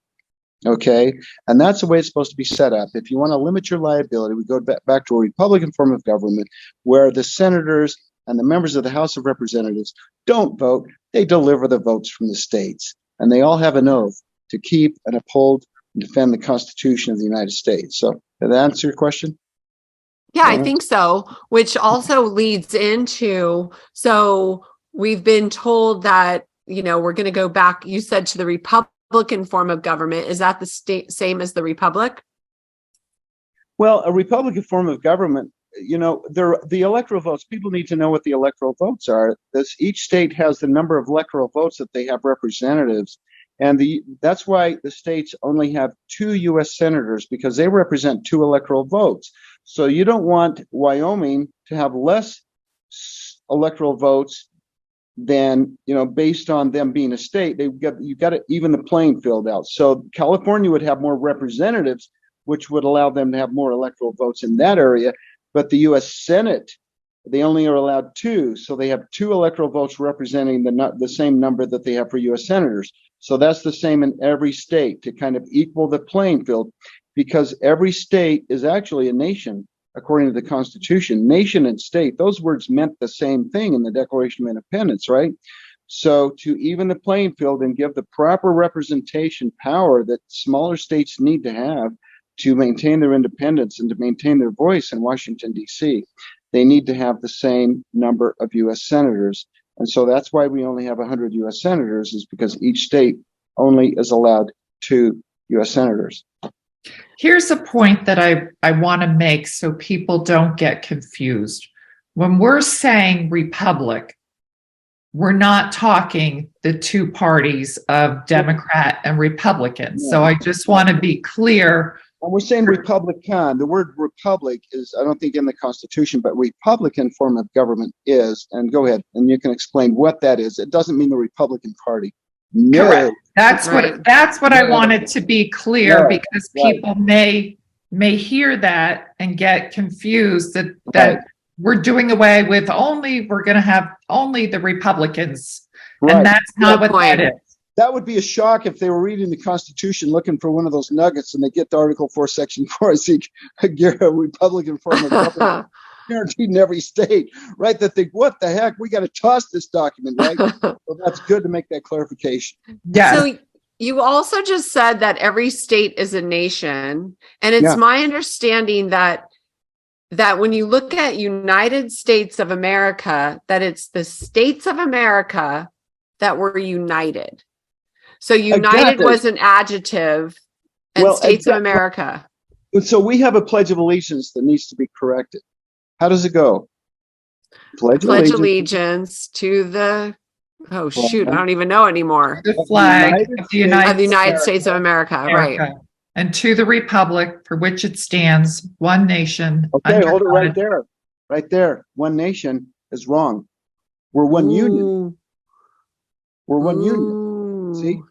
S2: Okay, and that's the way it's supposed to be set up. If you want to limit your liability, we go back to a Republican form of government where the senators and the members of the House of Representatives don't vote. They deliver the votes from the states, and they all have an oath to keep and uphold and defend the Constitution of the United States. So did that answer your question?
S1: Yeah, I think so, which also leads into, so we've been told that, we're going to go back, you said, to the Republican form of government. Is that the same as the Republic?
S2: Well, a Republican form of government, the electoral votes, people need to know what the electoral votes are. Each state has the number of electoral votes that they have representatives. And that's why the states only have 2 U.S. senators, because they represent 2 electoral votes. So you don't want Wyoming to have less electoral votes than, based on them being a state. You've got to even the playing field out. So California would have more representatives, which would allow them to have more electoral votes in that area. But the U.S. Senate, they only are allowed 2. So they have 2 electoral votes representing the same number that they have for U.S. senators. So that's the same in every state to kind of equal the playing field, because every state is actually a nation, according to the Constitution. Nation and state, those words meant the same thing in the Declaration of Independence, right? So to even the playing field and give the proper representation power that smaller states need to have to maintain their independence and to maintain their voice in Washington, D.C., they need to have the same number of U.S. senators. And so that's why we only have 100 U.S. senators, is because each state only is allowed 2 U.S. senators.
S3: Here's a point that I want to make so people don't get confused. When we're saying republic, we're not talking the 2 parties of Democrat and Republican. Yeah. So I just want to be clear.
S2: When we're saying Republican, the word republic is, I don't think, in the Constitution, but Republican form of government is. And go ahead, and you can explain what that is. It doesn't mean the Republican Party. No.
S3: Correct. That's what I wanted to be clear, because people may hear that and get confused that we're doing away with we're going to have only the Republicans. Right. And that's not what that is.
S2: That would be a shock if they were reading the Constitution looking for one of those nuggets and they get to Article 4, Section 4 and see a Republican form of government guaranteed in every state, right? That think, what the heck? We got to toss this document, right? Well, that's good to make that clarification.
S3: Yeah.
S1: So you also just said that every state is a nation, and it's my understanding that when you look at United States of America, that it's the states of America that were united. So united was an adjective, and states of America.
S2: So we have a Pledge of Allegiance that needs to be corrected. How does it go? Pledge
S1: allegiance to the, I don't even know anymore.
S3: The flag of the
S1: United States of America, right.
S3: And to the republic for which it stands, one nation.
S2: Okay, hold it right there. Right there. One nation is wrong. We're one union. We're one union. See?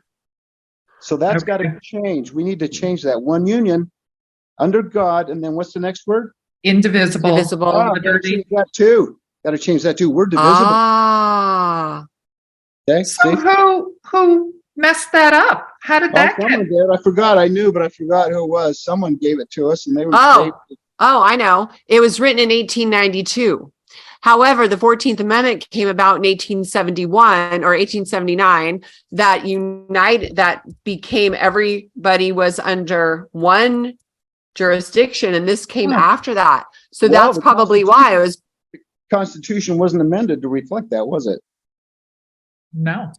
S2: So that's got to change. We need to change that. One union under God, and then what's the next word?
S3: Indivisible.
S2: Gotta change that too. Got to change that too. We're divisible.
S1: Ah.
S2: Okay.
S3: So who messed that up? How did that
S2: Someone
S3: get?
S2: did. I forgot. I knew, but I forgot who it was. Someone gave it to us, and they were.
S1: I know. It was written in 1892. However, the 14th Amendment came about in 1871 or 1879 that became everybody was under one jurisdiction, and this came after that. So that's probably why it was.
S2: Constitution wasn't amended to reflect that, was it?
S3: No.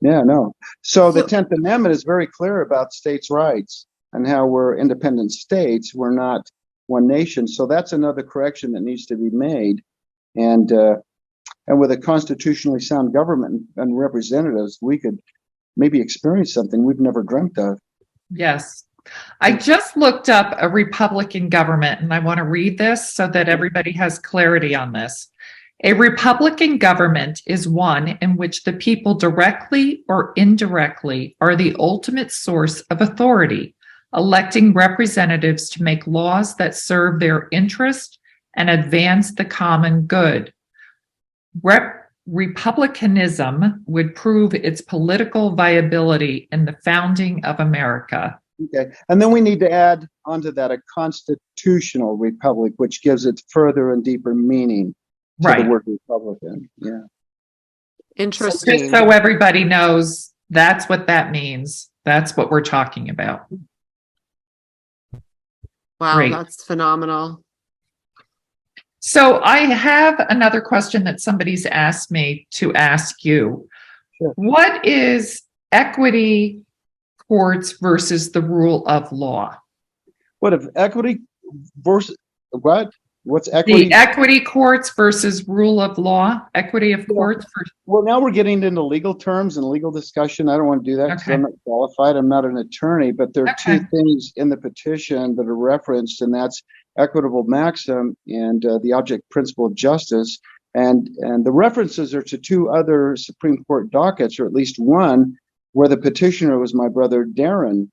S2: Yeah, no. So the 10th Amendment is very clear about states' rights and how we're independent states. We're not one nation. So that's another correction that needs to be made. And with a constitutionally sound government and representatives, we could maybe experience something we've never dreamt of.
S3: Yes. I just looked up a Republican government, and I want to read this so that everybody has clarity on this. A Republican government is one in which the people directly or indirectly are the ultimate source of authority, electing representatives to make laws that serve their interest and advance the common good. Republicanism would prove its political viability in the founding of America.
S2: Okay. And then we need to add onto that a constitutional republic, which gives it further and deeper meaning to the word Republican. Yeah.
S1: Interesting.
S3: Just so everybody knows, that's what that means. That's what we're talking about.
S1: Wow, great. That's phenomenal.
S3: So I have another question that somebody's asked me to ask you.
S2: Sure.
S3: What is equity courts versus the rule of law?
S2: What if equity versus what? What's equity?
S3: The equity courts versus rule of law, equity of courts.
S2: Well, now we're getting into legal terms and legal discussion. I don't want to do that because I'm not qualified. I'm not an attorney, but there are two things in the petition that are referenced, and that's equitable maxim and the object principle of justice. And the references are to two other Supreme Court dockets, or at least one, where the petitioner was my brother, Darren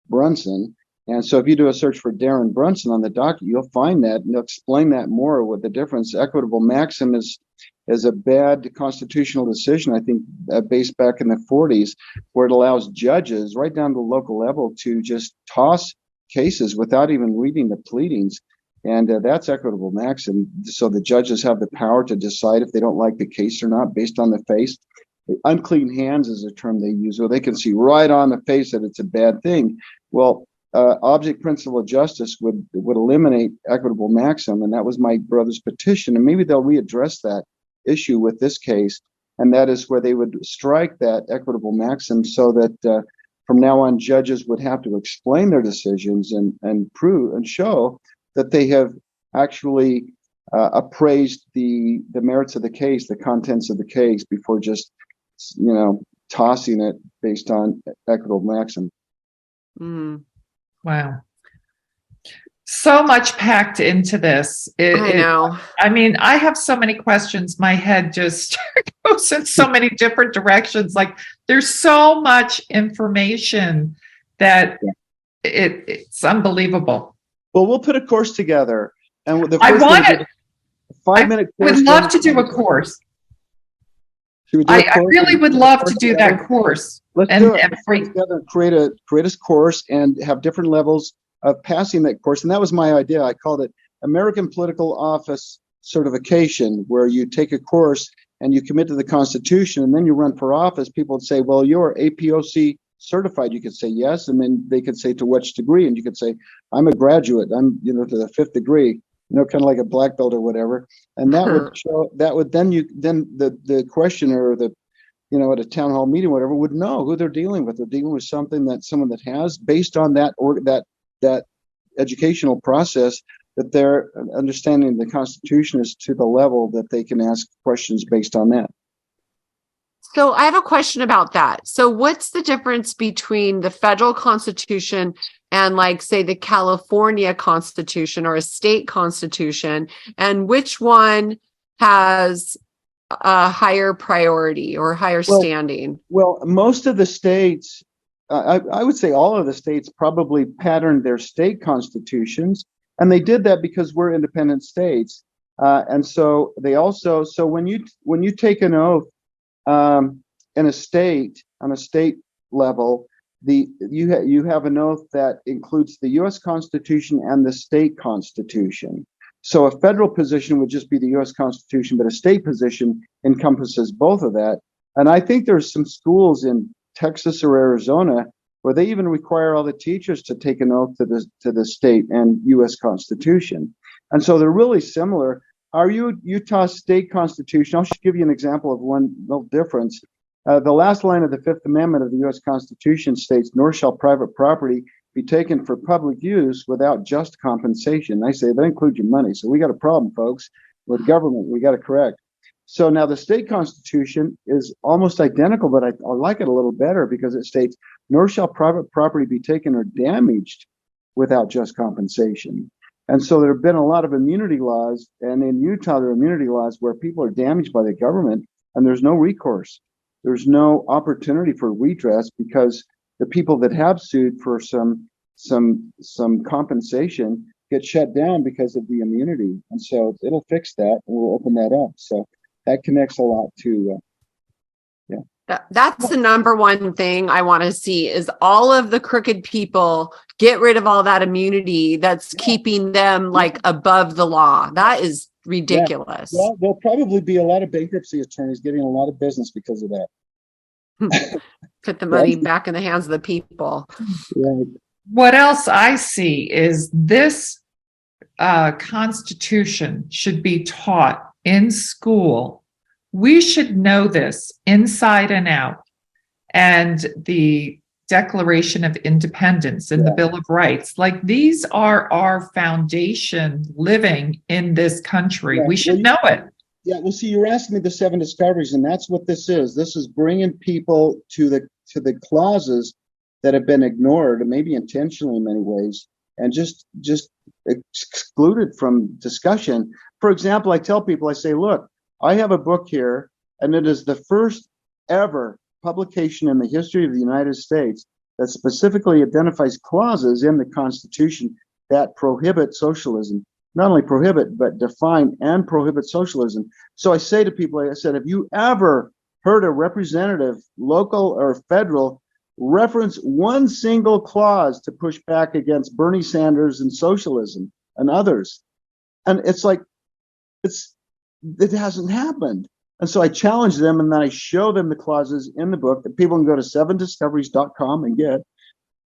S2: Brunson. And so if you do a search for Darren Brunson on the docket, you'll find that, and they'll explain that more with the difference. Equitable maxim is a bad constitutional decision, I think, based back in the 40s, where it allows judges right down to the local level to just toss cases without even reading the pleadings. And that's equitable maxim. So the judges have the power to decide if they don't like the case or not based on the face. Unclean hands is a term they use, where they can see right on the face that it's a bad thing. Well, object principle of justice would eliminate equitable maxim, and that was my brother's petition. And maybe they'll readdress that issue with this case, and that is where they would strike that equitable maxim, so that from now on judges would have to explain their decisions and prove and show that they have actually appraised the merits of the case, the contents of the case, before just tossing it based on equitable maxim.
S3: Wow. So much packed into this.
S1: I know.
S3: I mean, I have so many questions. My head just goes in so many different directions. Like, there's so much information that it's unbelievable.
S2: Well, we'll put a course together. And the first a 5-minute course.
S3: I would love to do a course. I really would love to do that course.
S2: Let's do it. Let's put together, create a course and have different levels of passing that course. And that was my idea. I called it American Political Office Certification, where you take a course and you commit to the Constitution, and then you run for office. People would say, well, you're APOC certified. You could say yes, and then they could say to which degree, and you could say, I'm a graduate. I'm to the 5th degree. Kind of like a black belt or whatever, and that would show. That would then the questioner or at a town hall meeting, whatever, would know who they're dealing with. They're dealing with someone that has, based on that that educational process, that their understanding of the Constitution is to the level that they can ask questions based on that.
S1: So I have a question about that. So what's the difference between the federal Constitution and, like, say, the California Constitution or a state constitution, and which one has a higher priority or higher standing?
S2: Well, most of the states, I would say all of the states, probably patterned their state constitutions, and they did that because we're independent states. And so they also, so when you take an oath in a state, on a state level, you have an oath that includes the U.S. Constitution and the state constitution. So a federal position would just be the U.S. Constitution, but a state position encompasses both of that. And I think there's some schools in Texas or Arizona where they even require all the teachers to take an oath to the state and U.S. Constitution. And so they're really similar. Our Utah state constitution, I'll just give you an example of one little difference. The last line of the Fifth Amendment of the U.S. Constitution states, "Nor shall private property be taken for public use without just compensation." I say that includes your money. So we got a problem, folks, with government. We got to correct. So now the state constitution is almost identical, but I like it a little better because it states, "Nor shall private property be taken or damaged without just compensation." And so there have been a lot of immunity laws, and in Utah, there are immunity laws where people are damaged by the government and there's no recourse. There's no opportunity for redress because the people that have sued for some compensation get shut down because of the immunity. And so it'll fix that, and we'll open that up. So that connects a lot to,
S1: That's the number one thing I want to see is all of the crooked people get rid of all that immunity that's keeping them like above the law. That is ridiculous.
S2: Yeah. Well, there'll probably be a lot of bankruptcy attorneys getting a lot of business because of that.
S1: Put the money back in the hands of the people.
S2: Right.
S3: What else I see is this Constitution should be taught in school. We should know this inside and out. And the Declaration of Independence and the Bill of Rights, like these are our foundation living in this country. We should know it.
S2: Yeah, well, see, you're asking me the 7 discoveries, and that's what this is. This is bringing people to the clauses that have been ignored, maybe intentionally in many ways, and just excluded from discussion. For example, I tell people, I say, look, I have a book here, and it is the first ever publication in the history of the United States that specifically identifies clauses in the Constitution that prohibit socialism. Not only prohibit, but define and prohibit socialism. So I say to people, I said, have you ever heard a representative, local or federal, reference one single clause to push back against Bernie Sanders and socialism and others? And it's like, it hasn't happened. And so I challenge them, and then I show them the clauses in the book that people can go to 7discoveries.com and get.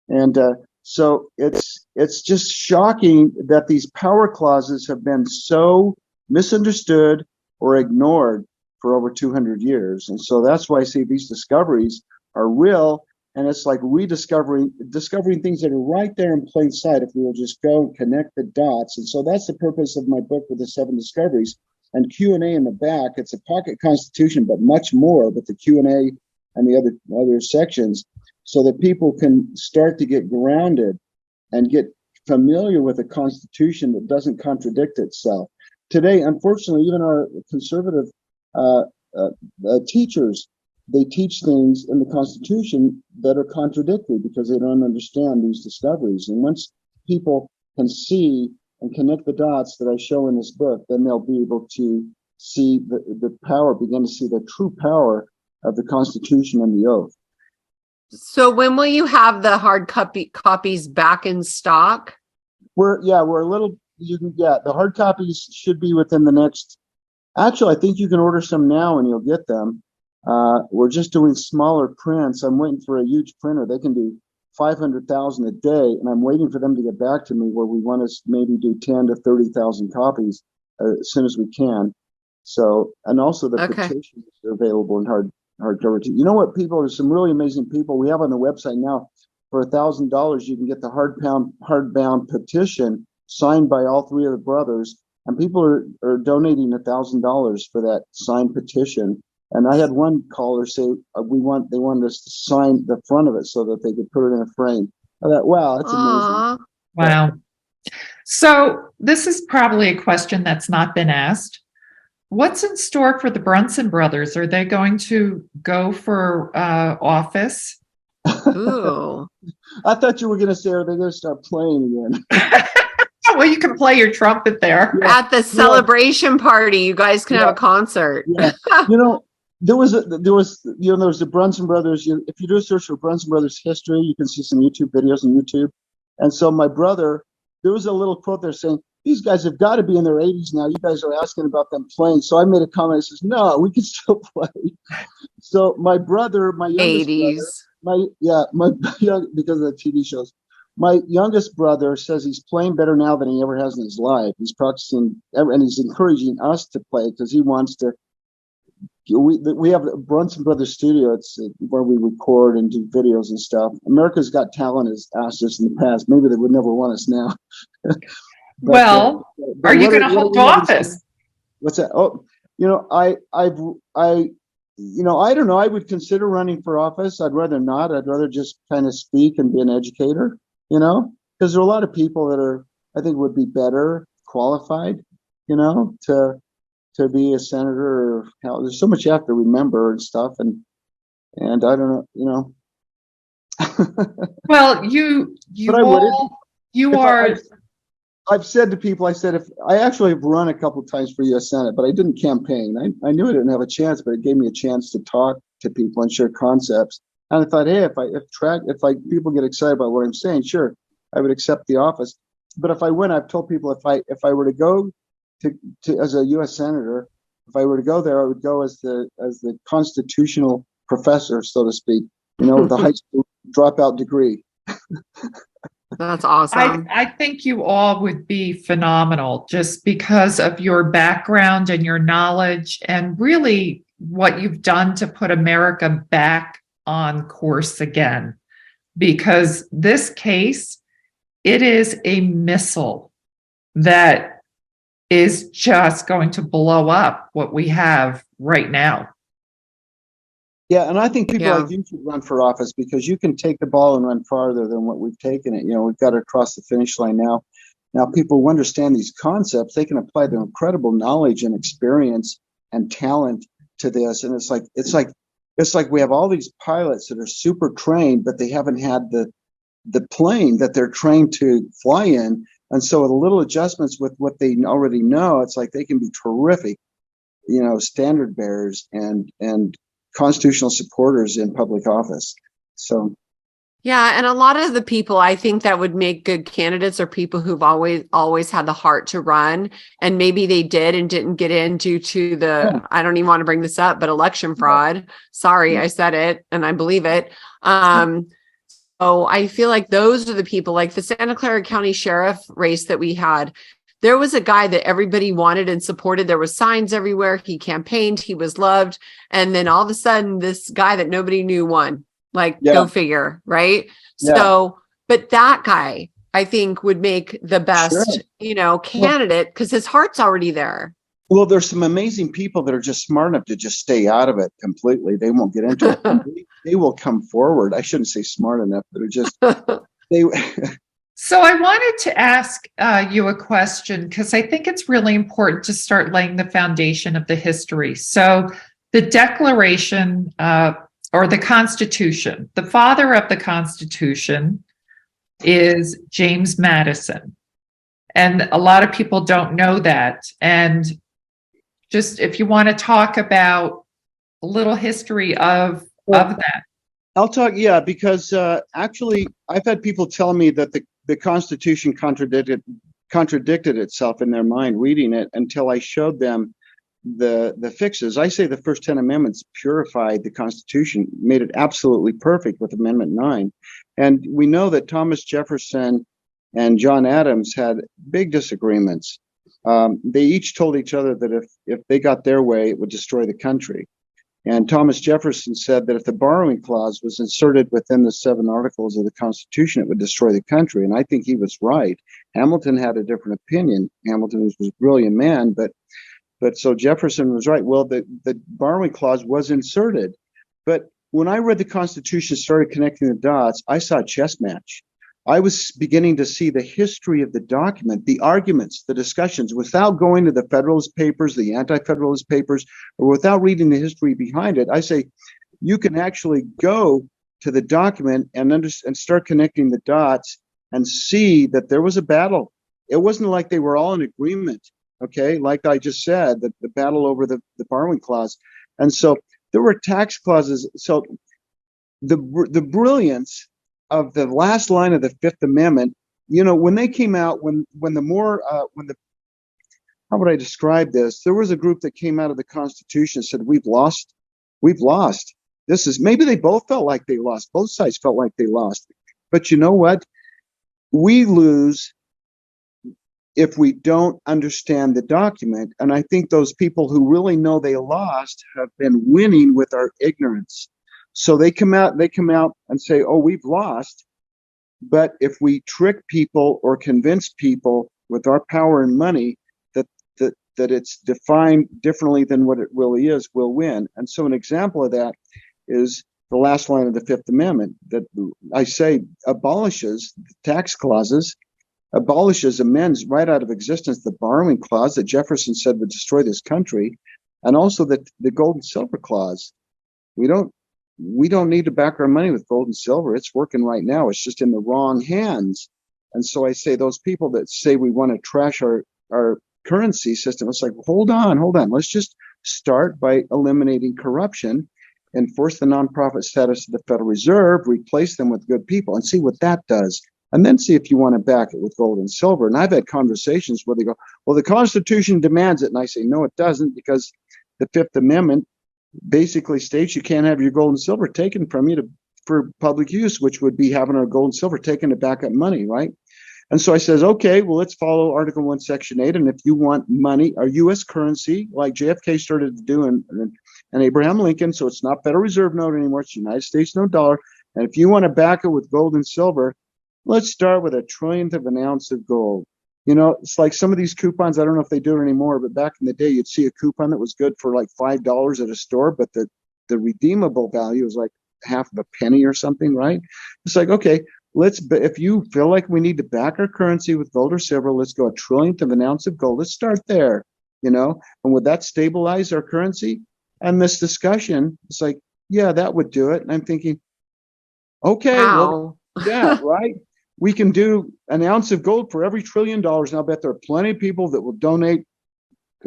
S2: And so it's just shocking that these power clauses have been so misunderstood or ignored for over 200 years. And so that's why I say these discoveries are real. And it's like discovering things that are right there in plain sight if we will just go and connect the dots. And so that's the purpose of my book with the 7 discoveries. And Q&A in the back, it's a pocket constitution, but much more, but the Q&A and the other sections, so that people can start to get grounded and get familiar with a constitution that doesn't contradict itself. Today, unfortunately, even our conservative teachers, they teach things in the Constitution that are contradictory because they don't understand these discoveries. And once people can see and connect the dots that I show in this book, then they'll be able to see the power, begin to see the true power of the Constitution and the oath.
S1: So when will you have the hard copies back in stock?
S2: You can get the hard copies should be within the next, actually, I think you can order some now and you'll get them. We're just doing smaller prints. I'm waiting for a huge printer. They can do 500,000 a day, and I'm waiting for them to get back to me where we want to maybe do 10 to 30,000 copies as soon as we can. So, and also the petitions are available in hardcover. You know what, people? There's some really amazing people we have on the website now. For $1,000, you can get the hardbound petition signed by all 3 of the brothers, and people are donating $1,000 for that signed petition. And I had one caller say they wanted us to sign the front of it so that they could put it in a frame. I thought, wow, that's amazing.
S3: Wow. So this is probably a question that's not been asked. What's in store for the Brunson brothers? Are they going to go for office?
S1: Ooh.
S2: I thought you were going to say, are they going to start playing again?
S3: Well, you can play your trumpet there.
S1: At the celebration party, you guys can have a concert.
S2: Yeah. there was the Brunson brothers. If you do a search for Brunson brothers history, you can see some YouTube videos on YouTube. And so my brother, there was a little quote there saying, these guys have got to be in their 80s now. You guys are asking about them playing. So I made a comment that says, no, we can still play. So my brother, my youngest
S1: 80s.
S2: because of the TV shows, my youngest brother says he's playing better now than he ever has in his life. He's practicing, and he's encouraging us to play because he wants to. We have a Brunson Brothers studio. It's where we record and do videos and stuff. America's Got Talent has asked us in the past. Maybe they would never want us now. But
S3: are you going to hold office?
S2: What's that? Oh, I don't know. I would consider running for office. I'd rather not. I'd rather just kind of speak and be an educator, because there are a lot of people that I think would be better qualified, to be a senator. Or there's so much you have to remember and stuff. And I don't know,
S3: Well,
S2: I've said to people, if I actually have run a couple of times for U.S. Senate, but I didn't campaign. I knew I didn't have a chance, but it gave me a chance to talk to people and share concepts. And I thought, hey, if people get excited about what I'm saying, sure, I would accept the office. But if I win, I've told people if I were to go to as a U.S. Senator, if I were to go there, I would go as the constitutional professor, so to speak, with a high school dropout degree.
S1: That's awesome.
S3: I think you all would be phenomenal just because of your background and your knowledge and really what you've done to put America back on course again. Because this case, it is a missile that is just going to blow up what we have right now.
S2: Yeah, and I think people like you should run for office because you can take the ball and run farther than what we've taken it. We've got to cross the finish line now. Now, people who understand these concepts, they can apply their incredible knowledge and experience and talent to this. And it's like we have all these pilots that are super trained, but they haven't had the plane that they're trained to fly in. And so with a little adjustments with what they already know, it's like they can be terrific, standard bearers and constitutional supporters in public office. So
S1: yeah, and a lot of the people I think that would make good candidates are people who've always had the heart to run, and maybe they did and didn't get in due to I don't even want to bring this up, but election fraud. Sorry, I said it and I believe it. So I feel like those are the people, like the Santa Clara County Sheriff race that we had. There was a guy that everybody wanted and supported. There was signs everywhere. He campaigned. He was loved. And then all of a sudden, this guy that nobody knew won. Go figure, right? Yeah. So, but that guy, I think, would make the best, candidate because his heart's already there.
S2: Well, there's some amazing people that are just smart enough to just stay out of it completely. They won't get into it. They will come forward. I shouldn't say smart enough, but they.
S3: So I wanted to ask you a question because I think it's really important to start laying the foundation of the history. So the Declaration or the Constitution, the father of the Constitution is James Madison. And a lot of people don't know that. And just if you want to talk about a little history of that.
S2: I'll talk, because actually I've had people tell me that the Constitution contradicted itself in their mind reading it until I showed them the fixes. I say the first 10 amendments purified the Constitution, made it absolutely perfect with Amendment 9. And we know that Thomas Jefferson and John Adams had big disagreements. They each told each other that if they got their way, it would destroy the country. And Thomas Jefferson said that if the borrowing clause was inserted within the 7 articles of the Constitution, it would destroy the country. And I think he was right. Hamilton had a different opinion. Hamilton was a brilliant man, but so Jefferson was right. Well, the borrowing clause was inserted. But when I read the Constitution, started connecting the dots, I saw a chess match. I was beginning to see the history of the document, the arguments, the discussions, without going to the Federalist Papers, the Anti-Federalist Papers, or without reading the history behind it. I say you can actually go to the document and start connecting the dots and see that there was a battle. It wasn't like they were all in agreement, okay? Like I just said, the battle over the borrowing clause. And so there were tax clauses. So the brilliance of the last line of the Fifth Amendment, when they came out, when the how would I describe this? There was a group that came out of the Constitution and said, we've lost. Maybe they both felt like they lost. Both sides felt like they lost. But you know what? We lose if we don't understand the document. And I think those people who really know they lost have been winning with our ignorance. So they come out and say, oh, we've lost. But if we trick people or convince people with our power and money that it's defined differently than what it really is, we'll win. And so an example of that is the last line of the Fifth Amendment that I say abolishes the tax clauses, abolishes, amends right out of existence the borrowing clause that Jefferson said would destroy this country, and also the gold and silver clause. We don't need to back our money with gold and silver. It's working right now. It's just in the wrong hands. And so I say those people that say we want to trash our currency system, it's like, hold on. Let's just start by eliminating corruption, enforce the nonprofit status of the Federal Reserve, replace them with good people, and see what that does. And then see if you want to back it with gold and silver. And I've had conversations where they go, well, the Constitution demands it. And I say, no, it doesn't, because the Fifth Amendment basically states you can't have your gold and silver taken from you for public use, which would be having our gold and silver taken to back up money, right? And so I says, okay, well, let's follow Article 1, Section 8. And if you want money, our U.S. currency, like JFK started to do and Abraham Lincoln, so it's not Federal Reserve note anymore, it's United States note dollar. And if you want to back it with gold and silver, let's start with 1/trillionth of an ounce of gold. It's like some of these coupons, I don't know if they do it anymore, but back in the day, you'd see a coupon that was good for like $5 at a store, but the redeemable value is like half of a penny or something, right? It's like, okay, if you feel like we need to back our currency with gold or silver, let's go 1/trillionth of an ounce of gold. Let's start there, and would that stabilize our currency? And this discussion, it's like, yeah, that would do it. And I'm thinking, okay,
S1: wow.
S2: Well, yeah, right. We can do an ounce of gold for every $1 trillion. And I'll bet there are plenty of people that will donate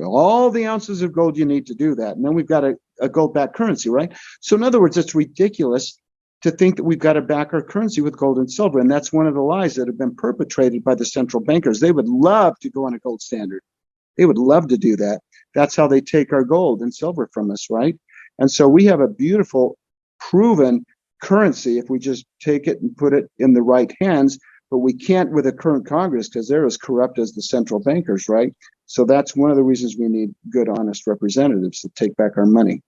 S2: all the ounces of gold you need to do that. And then we've got a gold-backed currency, right? So in other words, it's ridiculous to think that we've got to back our currency with gold and silver. And that's one of the lies that have been perpetrated by the central bankers. They would love to go on a gold standard. They would love to do that. That's how they take our gold and silver from us, right? And so we have a beautiful, proven currency if we just take it and put it in the right hands, but we can't with the current Congress because they're as corrupt as the central bankers, right? So that's one of the reasons we need good, honest representatives to take back our money.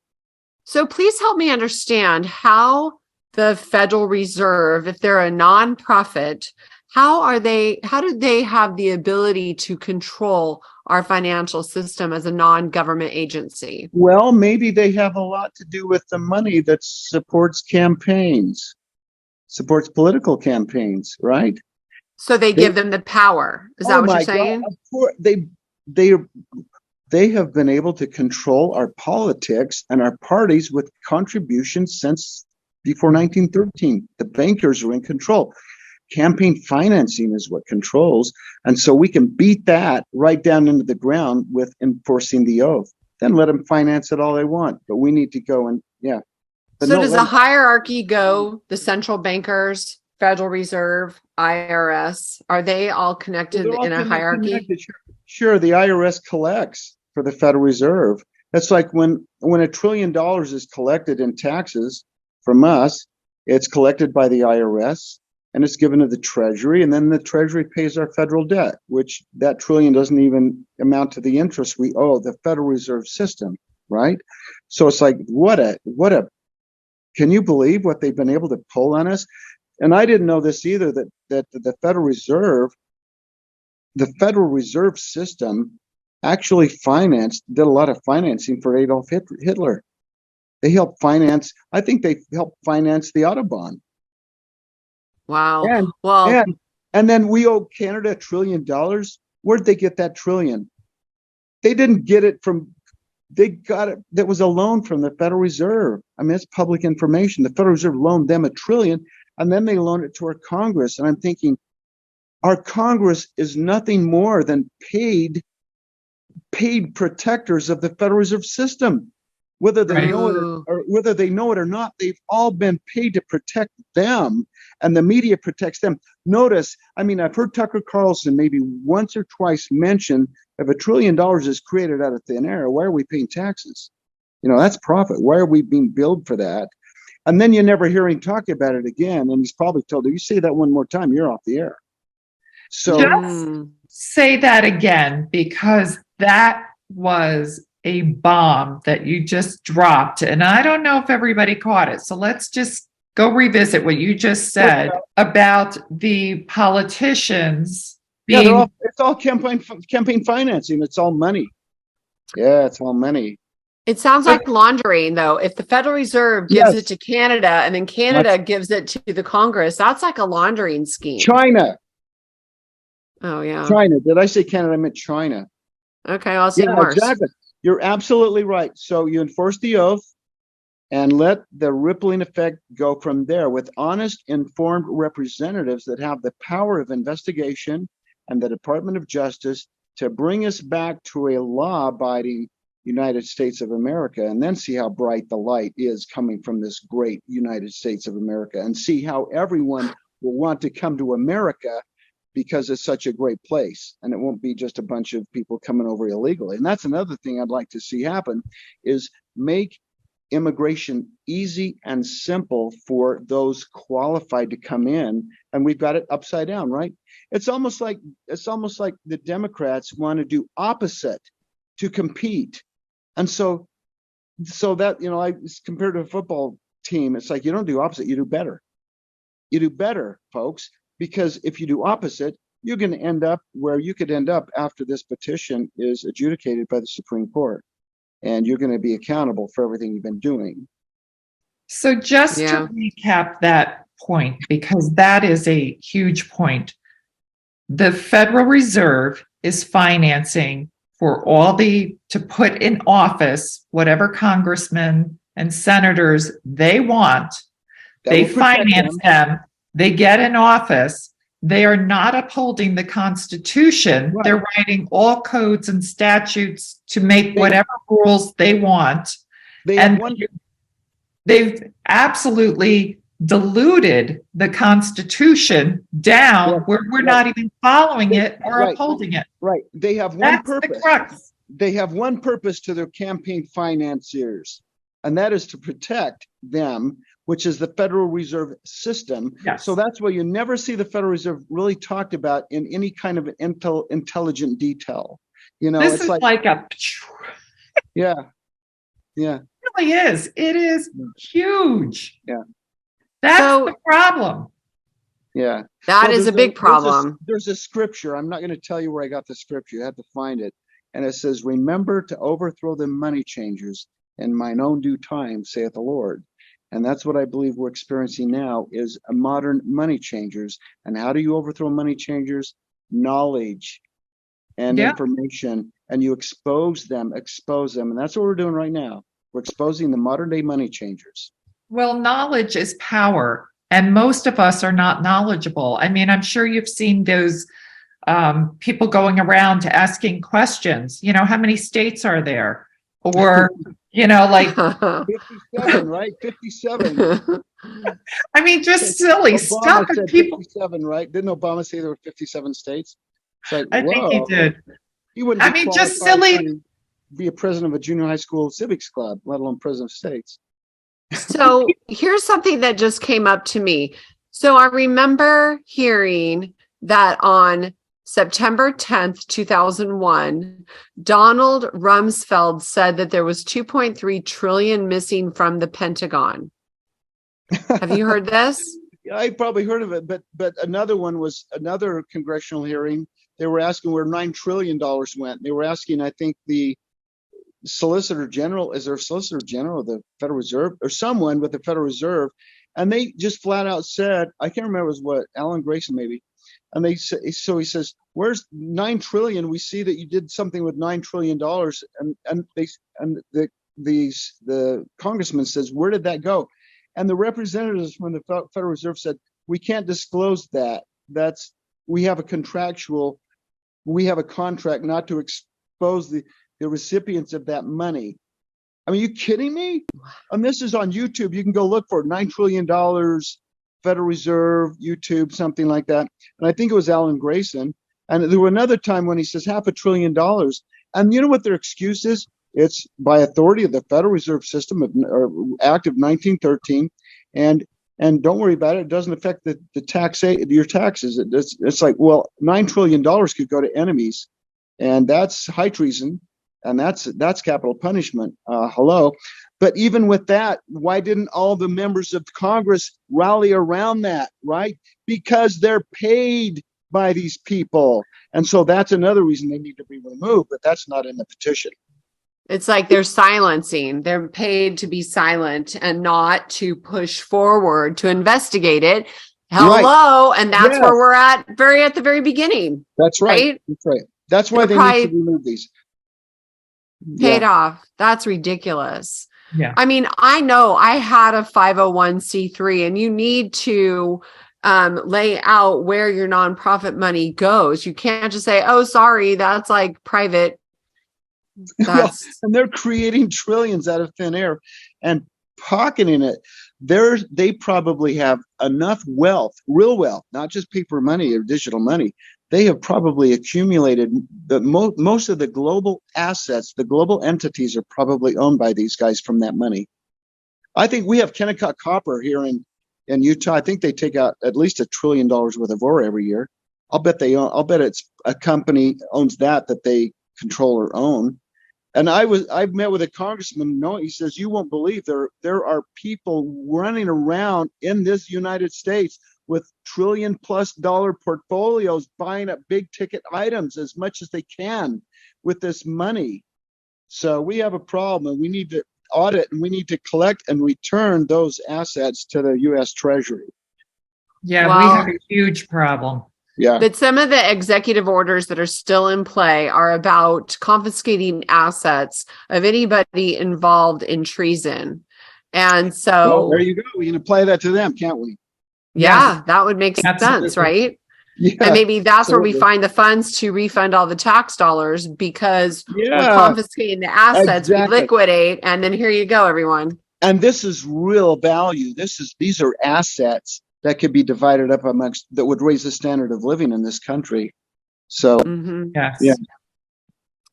S1: So please help me understand how the Federal Reserve, if they're a nonprofit, how do they have the ability to control our financial system as a non-government agency?
S2: Well, maybe they have a lot to do with the money that supports campaigns, supports political campaigns, right?
S1: So they give them the power. Is that what you're saying?
S2: God, of course, they have been able to control our politics and our parties with contributions since before 1913. The bankers are in control. Campaign financing is what controls. And so we can beat that right down into the ground with enforcing the oath. Then let them finance it all they want. But we need to go and, yeah. But
S1: so does the hierarchy go, the central bankers, Federal Reserve, IRS, are they all connected in a hierarchy?
S2: Sure, the IRS collects for the Federal Reserve. That's like when $1 trillion is collected in taxes from us, it's collected by the IRS. And it's given to the Treasury, and then the Treasury pays our federal debt, which that trillion doesn't even amount to the interest we owe the Federal Reserve System, right? So it's like, can you believe what they've been able to pull on us? And I didn't know this either, that the Federal Reserve System actually did a lot of financing for Adolf Hitler. They helped finance, I think they helped finance the Autobahn.
S1: Wow.
S2: And then we owe Canada $1 trillion. Where'd they get that trillion? They didn't get it they got it. That was a loan from the Federal Reserve. I mean, it's public information. The Federal Reserve loaned them $1 trillion, and then they loaned it to our Congress. And I'm thinking, our Congress is nothing more than paid protectors of the Federal Reserve System. whether they
S3: Right.
S2: know it or whether they know it or not. They've all been paid to protect them, and the media protects them. Notice, I mean, I've heard Tucker Carlson maybe once or twice mention if $1 trillion is created out of thin air, why are we paying taxes? You know, that's profit. Why are we being billed for that? And then you never hear him talk about it again. And he's probably told you say that one more time, you're off the air. So
S3: Just say that again, because that was a bomb that you just dropped. And I don't know if everybody caught it. So let's just go revisit what you just said about the politicians being.
S2: yeah, it's all campaign financing. It's all money. Yeah, it's all money.
S1: It sounds like laundering, though. If the Federal Reserve gives it to Canada and then Canada gives it to the Congress, that's like a laundering scheme.
S2: China.
S1: Oh, yeah.
S2: China. Did I say Canada? I meant China.
S1: Okay, I'll say worse.
S2: Exactly. You're absolutely right. So you enforce the oath and let the rippling effect go from there with honest, informed representatives that have the power of investigation and the Department of Justice to bring us back to a law-abiding United States of America, and then see how bright the light is coming from this great United States of America, and see how everyone will want to come to America because it's such a great place, and it won't be just a bunch of people coming over illegally. And that's another thing I'd like to see happen, is make immigration easy and simple for those qualified to come in. And we've got it upside down, right? It's almost like the Democrats want to do opposite to compete. And so that, you know, I compared to a football team, it's like you don't do opposite, you do better. You do better, folks, because if you do opposite, you're going to end up where you could end up after this petition is adjudicated by the Supreme Court. And you're going to be accountable for everything you've been doing.
S3: So just to recap that point, because that is a huge point. The Federal Reserve is financing for all to put in office whatever congressmen and senators they want. They finance them. They get in office. They are not upholding the Constitution. Right. They're writing all codes and statutes to make whatever rules they want. They've absolutely diluted the Constitution down where we're not even following it or upholding it.
S2: Right. They have one purpose. The crux. They have one purpose to their campaign financiers, and that is to protect them, which is the Federal Reserve System. Yes. So that's why you never see the Federal Reserve really talked about in any kind of intelligent detail. You know,
S3: this is like a.
S2: Yeah. Yeah.
S3: It really is. It is huge.
S2: Yeah.
S3: That's the problem.
S2: Yeah.
S1: That is a big problem.
S2: There's a scripture. I'm not going to tell you where I got the scripture. You have to find it. And it says, remember to overthrow the money changers in mine own due time, saith the Lord. And that's what I believe we're experiencing now is a modern money changers. And how do you overthrow money changers? Knowledge and information. And you expose them. And that's what we're doing right now. We're exposing the modern day money changers.
S3: Well, knowledge is power, and most of us are not knowledgeable. I mean, I'm sure you've seen those people going around asking questions. You know, how many states are there? Or, you know, like
S2: 57, right? 57.
S3: I mean, just silly stuff.
S2: Said people 57, right? Didn't Obama say there were 57 states? It's like,
S3: I think he did.
S2: He wouldn't.
S3: I mean, just silly.
S2: Be a president of a junior high school civics club, let alone president of states.
S1: So here's something that just came up to me. So I remember hearing that on September 10th, 2001, Donald Rumsfeld said that there was 2.3 trillion missing from the Pentagon. Have you heard this?
S2: Yeah, I probably heard of it, but another one was another congressional hearing. They were asking where $9 trillion went. They were asking, I think, the Solicitor General, is there a Solicitor General of the Federal Reserve or someone with the Federal Reserve? And they just flat out said, I can't remember, it was what, Alan Grayson maybe. And he says, where's 9 trillion? We see that you did something with $9 trillion. And the congressman says, where did that go? And the representatives from the Federal Reserve said, we can't disclose that. We have a contract not to expose the recipients of that money. I mean, you kidding me? And this is on YouTube. You can go look for it. $9 trillion, Federal Reserve, YouTube, something like that. And I think it was Alan Grayson. And there was another time when he says $500 billion. And you know what their excuse is? It's by authority of the Federal Reserve System Act of 1913. And don't worry about it. It doesn't affect your taxes. It's like, well, $9 trillion could go to enemies. And that's high treason. And that's capital punishment. Hello. But even with that, why didn't all the members of Congress rally around that, right? Because they're paid by these people. And so that's another reason they need to be removed, but that's not in the petition.
S1: It's like they're silencing. They're paid to be silent and not to push forward to investigate it. Hello. Right. And that's where we're at the very beginning.
S2: That's right. That's right. That's why they need to remove these.
S1: Paid off. That's ridiculous.
S3: Yeah.
S1: I mean, I know I had a 501c3 and you need to lay out where your nonprofit money goes. You can't just say, oh, sorry, that's like private.
S2: Well, and they're creating trillions out of thin air and pocketing it. They probably have enough wealth, real wealth, not just paper money or digital money. They have probably accumulated most of the global assets. The global entities are probably owned by these guys from that money. I think we have Kennecott Copper here in Utah. I think they take out at least $1 trillion worth of ore every year. I'll bet it's a company owns that they control or own. And I've met with a congressman. No, he says you won't believe there are people running around in this United States with $1 trillion+ portfolios, buying up big ticket items as much as they can with this money. So we have a problem, and we need to audit, and we need to collect and return those assets to the U.S. Treasury.
S3: Yeah, we have a huge problem.
S2: Yeah.
S1: But some of the executive orders that are still in play are about confiscating assets of anybody involved in treason. And so
S2: there you go. We can apply that to them, can't we?
S1: Yeah, that would make sense, right?
S2: Yeah,
S1: and maybe that's
S2: absolutely.
S1: where we find the funds to refund all the tax dollars because we're confiscating the assets, we liquidate, and then here you go, everyone.
S2: And this is real value. These are assets that could be divided up amongst that would raise the standard of living in this country. So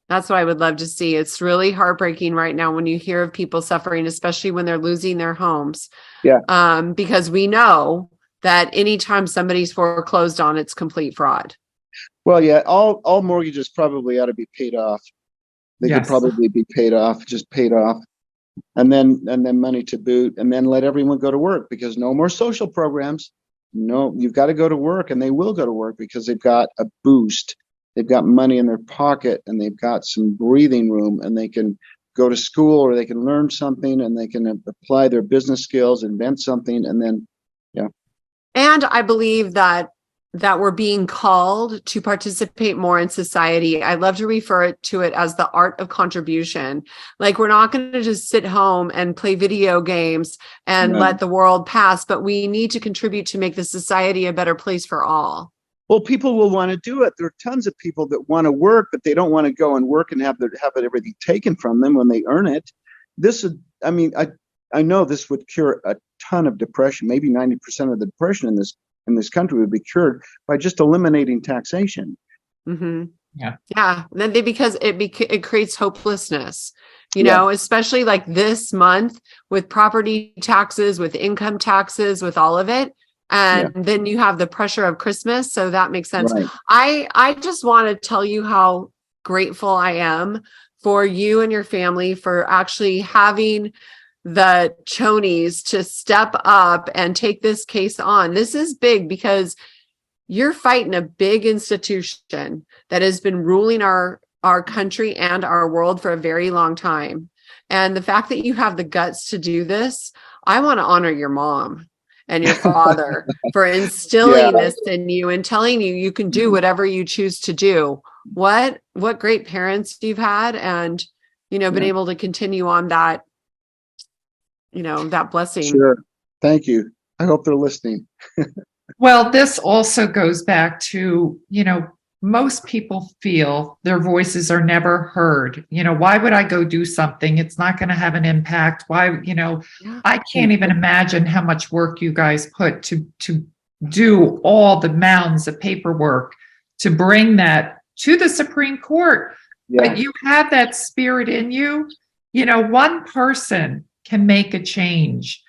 S1: that's what I would love to see. It's really heartbreaking right now when you hear of people suffering, especially when they're losing their homes.
S2: Yeah.
S1: Because we know that anytime somebody's foreclosed on, it's complete fraud.
S2: Well, yeah, all mortgages probably ought to be paid off. They could probably be paid off, and then money to boot, and then let everyone go to work, because no more social programs. No, you've got to go to work, and they will go to work because they've got a boost. They've got money in their pocket, and they've got some breathing room, and they can go to school, or they can learn something, and they can apply their business skills, invent something, and then,
S1: And I believe that we're being called to participate more in society. I love to refer to it as the art of contribution. Like, we're not going to just sit home and play video games and let the world pass, but we need to contribute to make the society a better place for all.
S2: Well, people will want to do it. There are tons of people that want to work, but they don't want to go and work and have everything taken from them when they earn it. I know this would cure a ton of depression. Maybe 90% of the depression in this country would be cured by just eliminating taxation.
S1: Mm-hmm.
S3: Yeah.
S1: Then because it creates hopelessness, you know, especially like this month with property taxes, with income taxes, with all of it. And then you have the pressure of Christmas. So that makes sense.
S2: Right.
S1: I just want to tell you how grateful I am for you and your family for actually having the chonies to step up and take this case on. This is big because you're fighting a big institution that has been ruling our country and our world for a very long time. And the fact that you have the guts to do this, I want to honor your mom and your father for instilling this in you and telling you can do whatever you choose to do. What great parents you've had, and, been able to continue on that, that blessing.
S2: Sure. Thank you. I hope they're listening.
S3: Well, this also goes back to, most people feel their voices are never heard. Why would I go do something? It's not going to have an impact. Why, I can't even imagine how much work you guys put to do all the mounds of paperwork to bring that to the Supreme Court.
S2: Yeah.
S3: But you have that spirit in you. One person can make a change.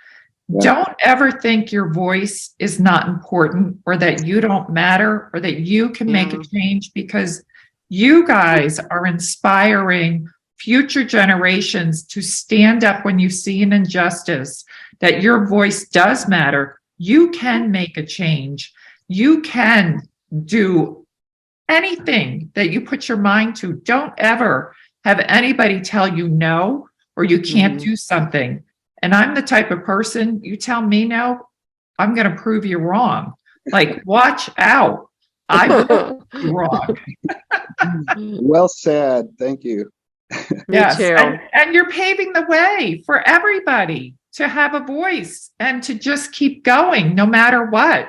S2: Yeah.
S3: Don't ever think your voice is not important or that you don't matter or that you can make a change, because you guys are inspiring future generations to stand up when you see an injustice, that your voice does matter. You can make a change. You can do anything that you put your mind to. Don't ever have anybody tell you no or you can't do something. And I'm the type of person, you tell me no, I'm going to prove you wrong. Like, watch out. I will prove you wrong.
S2: Well said. Thank you.
S3: Yes.
S1: too.
S3: And you're paving the way for everybody to have a voice and to just keep going no matter what.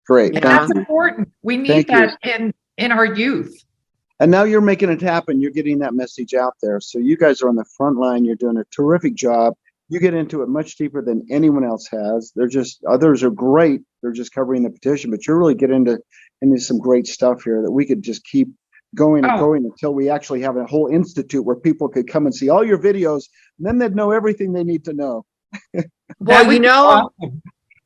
S2: Great.
S1: Yeah.
S2: Thank
S3: That's
S2: you.
S3: important. We need that in our youth.
S2: And now you're making it happen. You're getting that message out there. So you guys are on the front line. You're doing a terrific job. You get into it much deeper than anyone else has. Others are great. They're just covering the petition, but you're really getting into some great stuff here that we could just keep going and going until we actually have a whole institute where people could come and see all your videos, and then they'd know everything they need to know.
S1: Well,
S3: Awesome.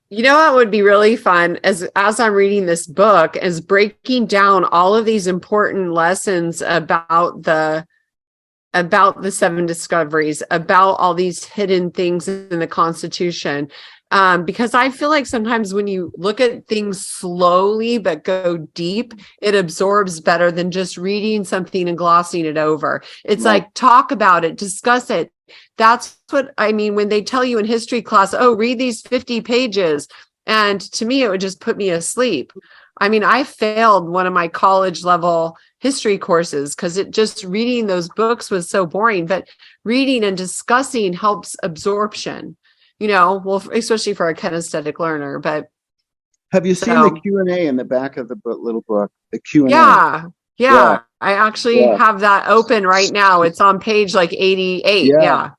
S1: what would be really fun as I'm reading this book is breaking down all of these important lessons about the 7 discoveries, about all these hidden things in the Constitution. Because I feel like sometimes when you look at things slowly but go deep, it absorbs better than just reading something and glossing it over. It's like, talk about it, discuss it. That's what I mean when they tell you in history class, oh, read these 50 pages. And to me, it would just put me asleep. I mean, I failed one of my college level history courses because just reading those books was so boring, but reading and discussing helps absorption, especially for a kinesthetic learner. But
S2: have you seen the Q&A in the back of the little book? The Q&A.
S1: Yeah. I actually have that open right now. It's on page like 88. Yeah.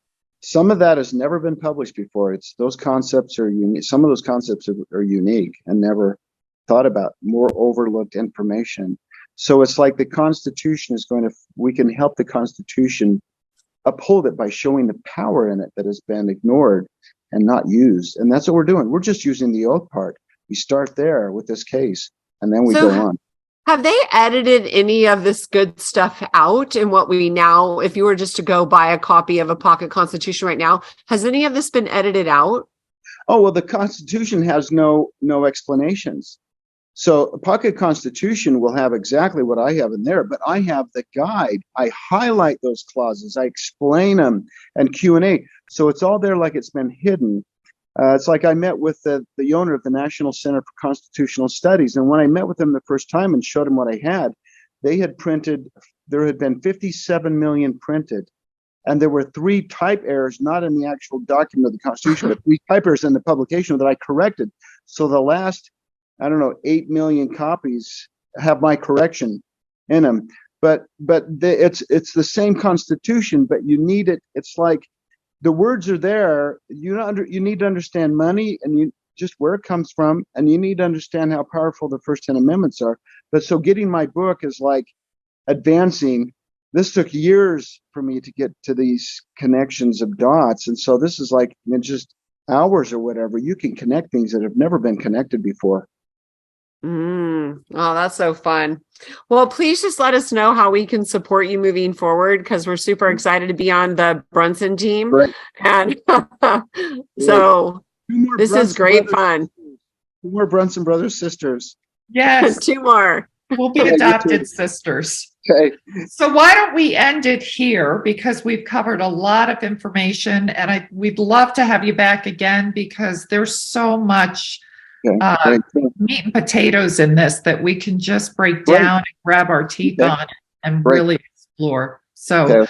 S2: Some of that has never been published before. Those concepts are unique. Some of those concepts are unique and never thought about, more overlooked information. So it's like the Constitution we can help the Constitution uphold it by showing the power in it that has been ignored and not used. And that's what we're doing. We're just using the oath part. We start there with this case, and then we go on.
S1: Have they edited any of this good stuff out in what we now, if you were just to go buy a copy of a pocket Constitution right now, has any of this been edited out?
S2: Oh, well, the Constitution has no explanations. So a pocket Constitution will have exactly what I have in there, but I have the guide. I highlight those clauses. I explain them and Q&A. So it's all there like it's been hidden. It's like I met with the owner of the National Center for Constitutional Studies. And when I met with them the first time and showed him what I had, there had been 57 million printed. And there were 3 type errors, not in the actual document of the Constitution, but 3 type errors in the publication that I corrected. So the last, 8 million copies have my correction in them. But it's the same Constitution, but you need it. It's like, the words are there. You need to understand money and just where it comes from, and you need to understand how powerful the first 10 amendments are. But so getting my book is like advancing. This took years for me to get to these connections of dots. And so this is like in just hours or whatever, you can connect things that have never been connected before.
S1: Oh, that's so fun. Well, please just let us know how we can support you moving forward, because we're super excited to be on the Brunson team.
S2: Right.
S1: And so this is great fun.
S2: 2 more Brunson brothers, sisters.
S3: Yes.
S1: 2 more.
S3: We'll be adopted sisters.
S2: Okay.
S3: So why don't we end it here, because we've covered a lot of information, and we'd love to have you back again, because there's so much meat and potatoes in this that we can just break down and grab our teeth on and really explore. So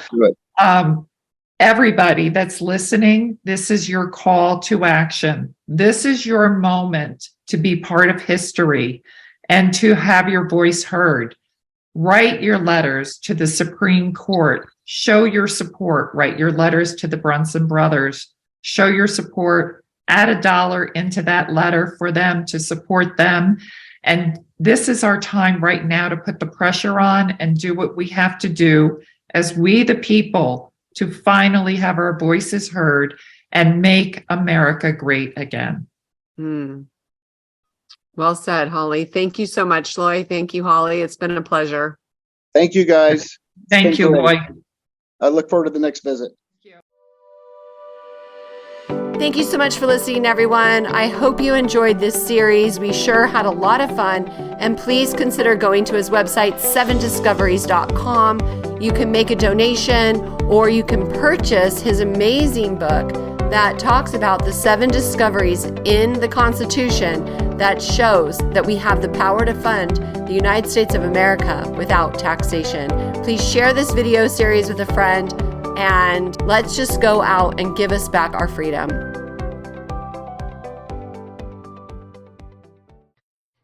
S3: everybody that's listening, this is your call to action. This is your moment to be part of history and to have your voice heard. Write your letters to the Supreme Court. Show your support. Write your letters to the Brunson brothers. Show your support. Add $1 into that letter for them to support them. And this is our time right now to put the pressure on and do what we have to do as we, the people, to finally have our voices heard and make America great again.
S1: Well said, Holly. Thank you so much, Loy. Thank you, Holly. It's been a pleasure.
S2: Thank you, guys.
S3: Thank you, Loy.
S2: I look forward to the next visit.
S1: Thank you so much for listening, everyone. I hope you enjoyed this series. We sure had a lot of fun. And please consider going to his website, 7discoveries.com. You can make a donation or you can purchase his amazing book that talks about the 7 discoveries in the Constitution that shows that we have the power to fund the United States of America without taxation. Please share this video series with a friend, and let's just go out and give us back our freedom.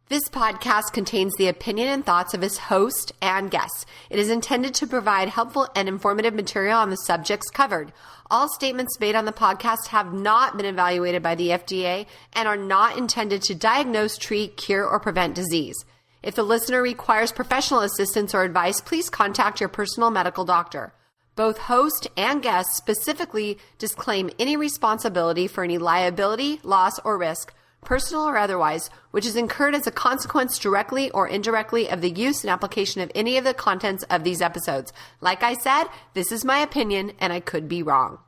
S1: This podcast contains the opinion and thoughts of its host and guests. It is intended to provide helpful and informative material on the subjects covered. All statements made on the podcast have not been evaluated by the FDA and are not intended to diagnose, treat, cure, or prevent disease. If the listener requires professional assistance or advice, please contact your personal medical doctor. Both host and guest specifically disclaim any responsibility for any liability, loss, or risk, personal or otherwise, which is incurred as a consequence directly or indirectly of the use and application of any of the contents of these episodes. Like I said, this is my opinion and I could be wrong.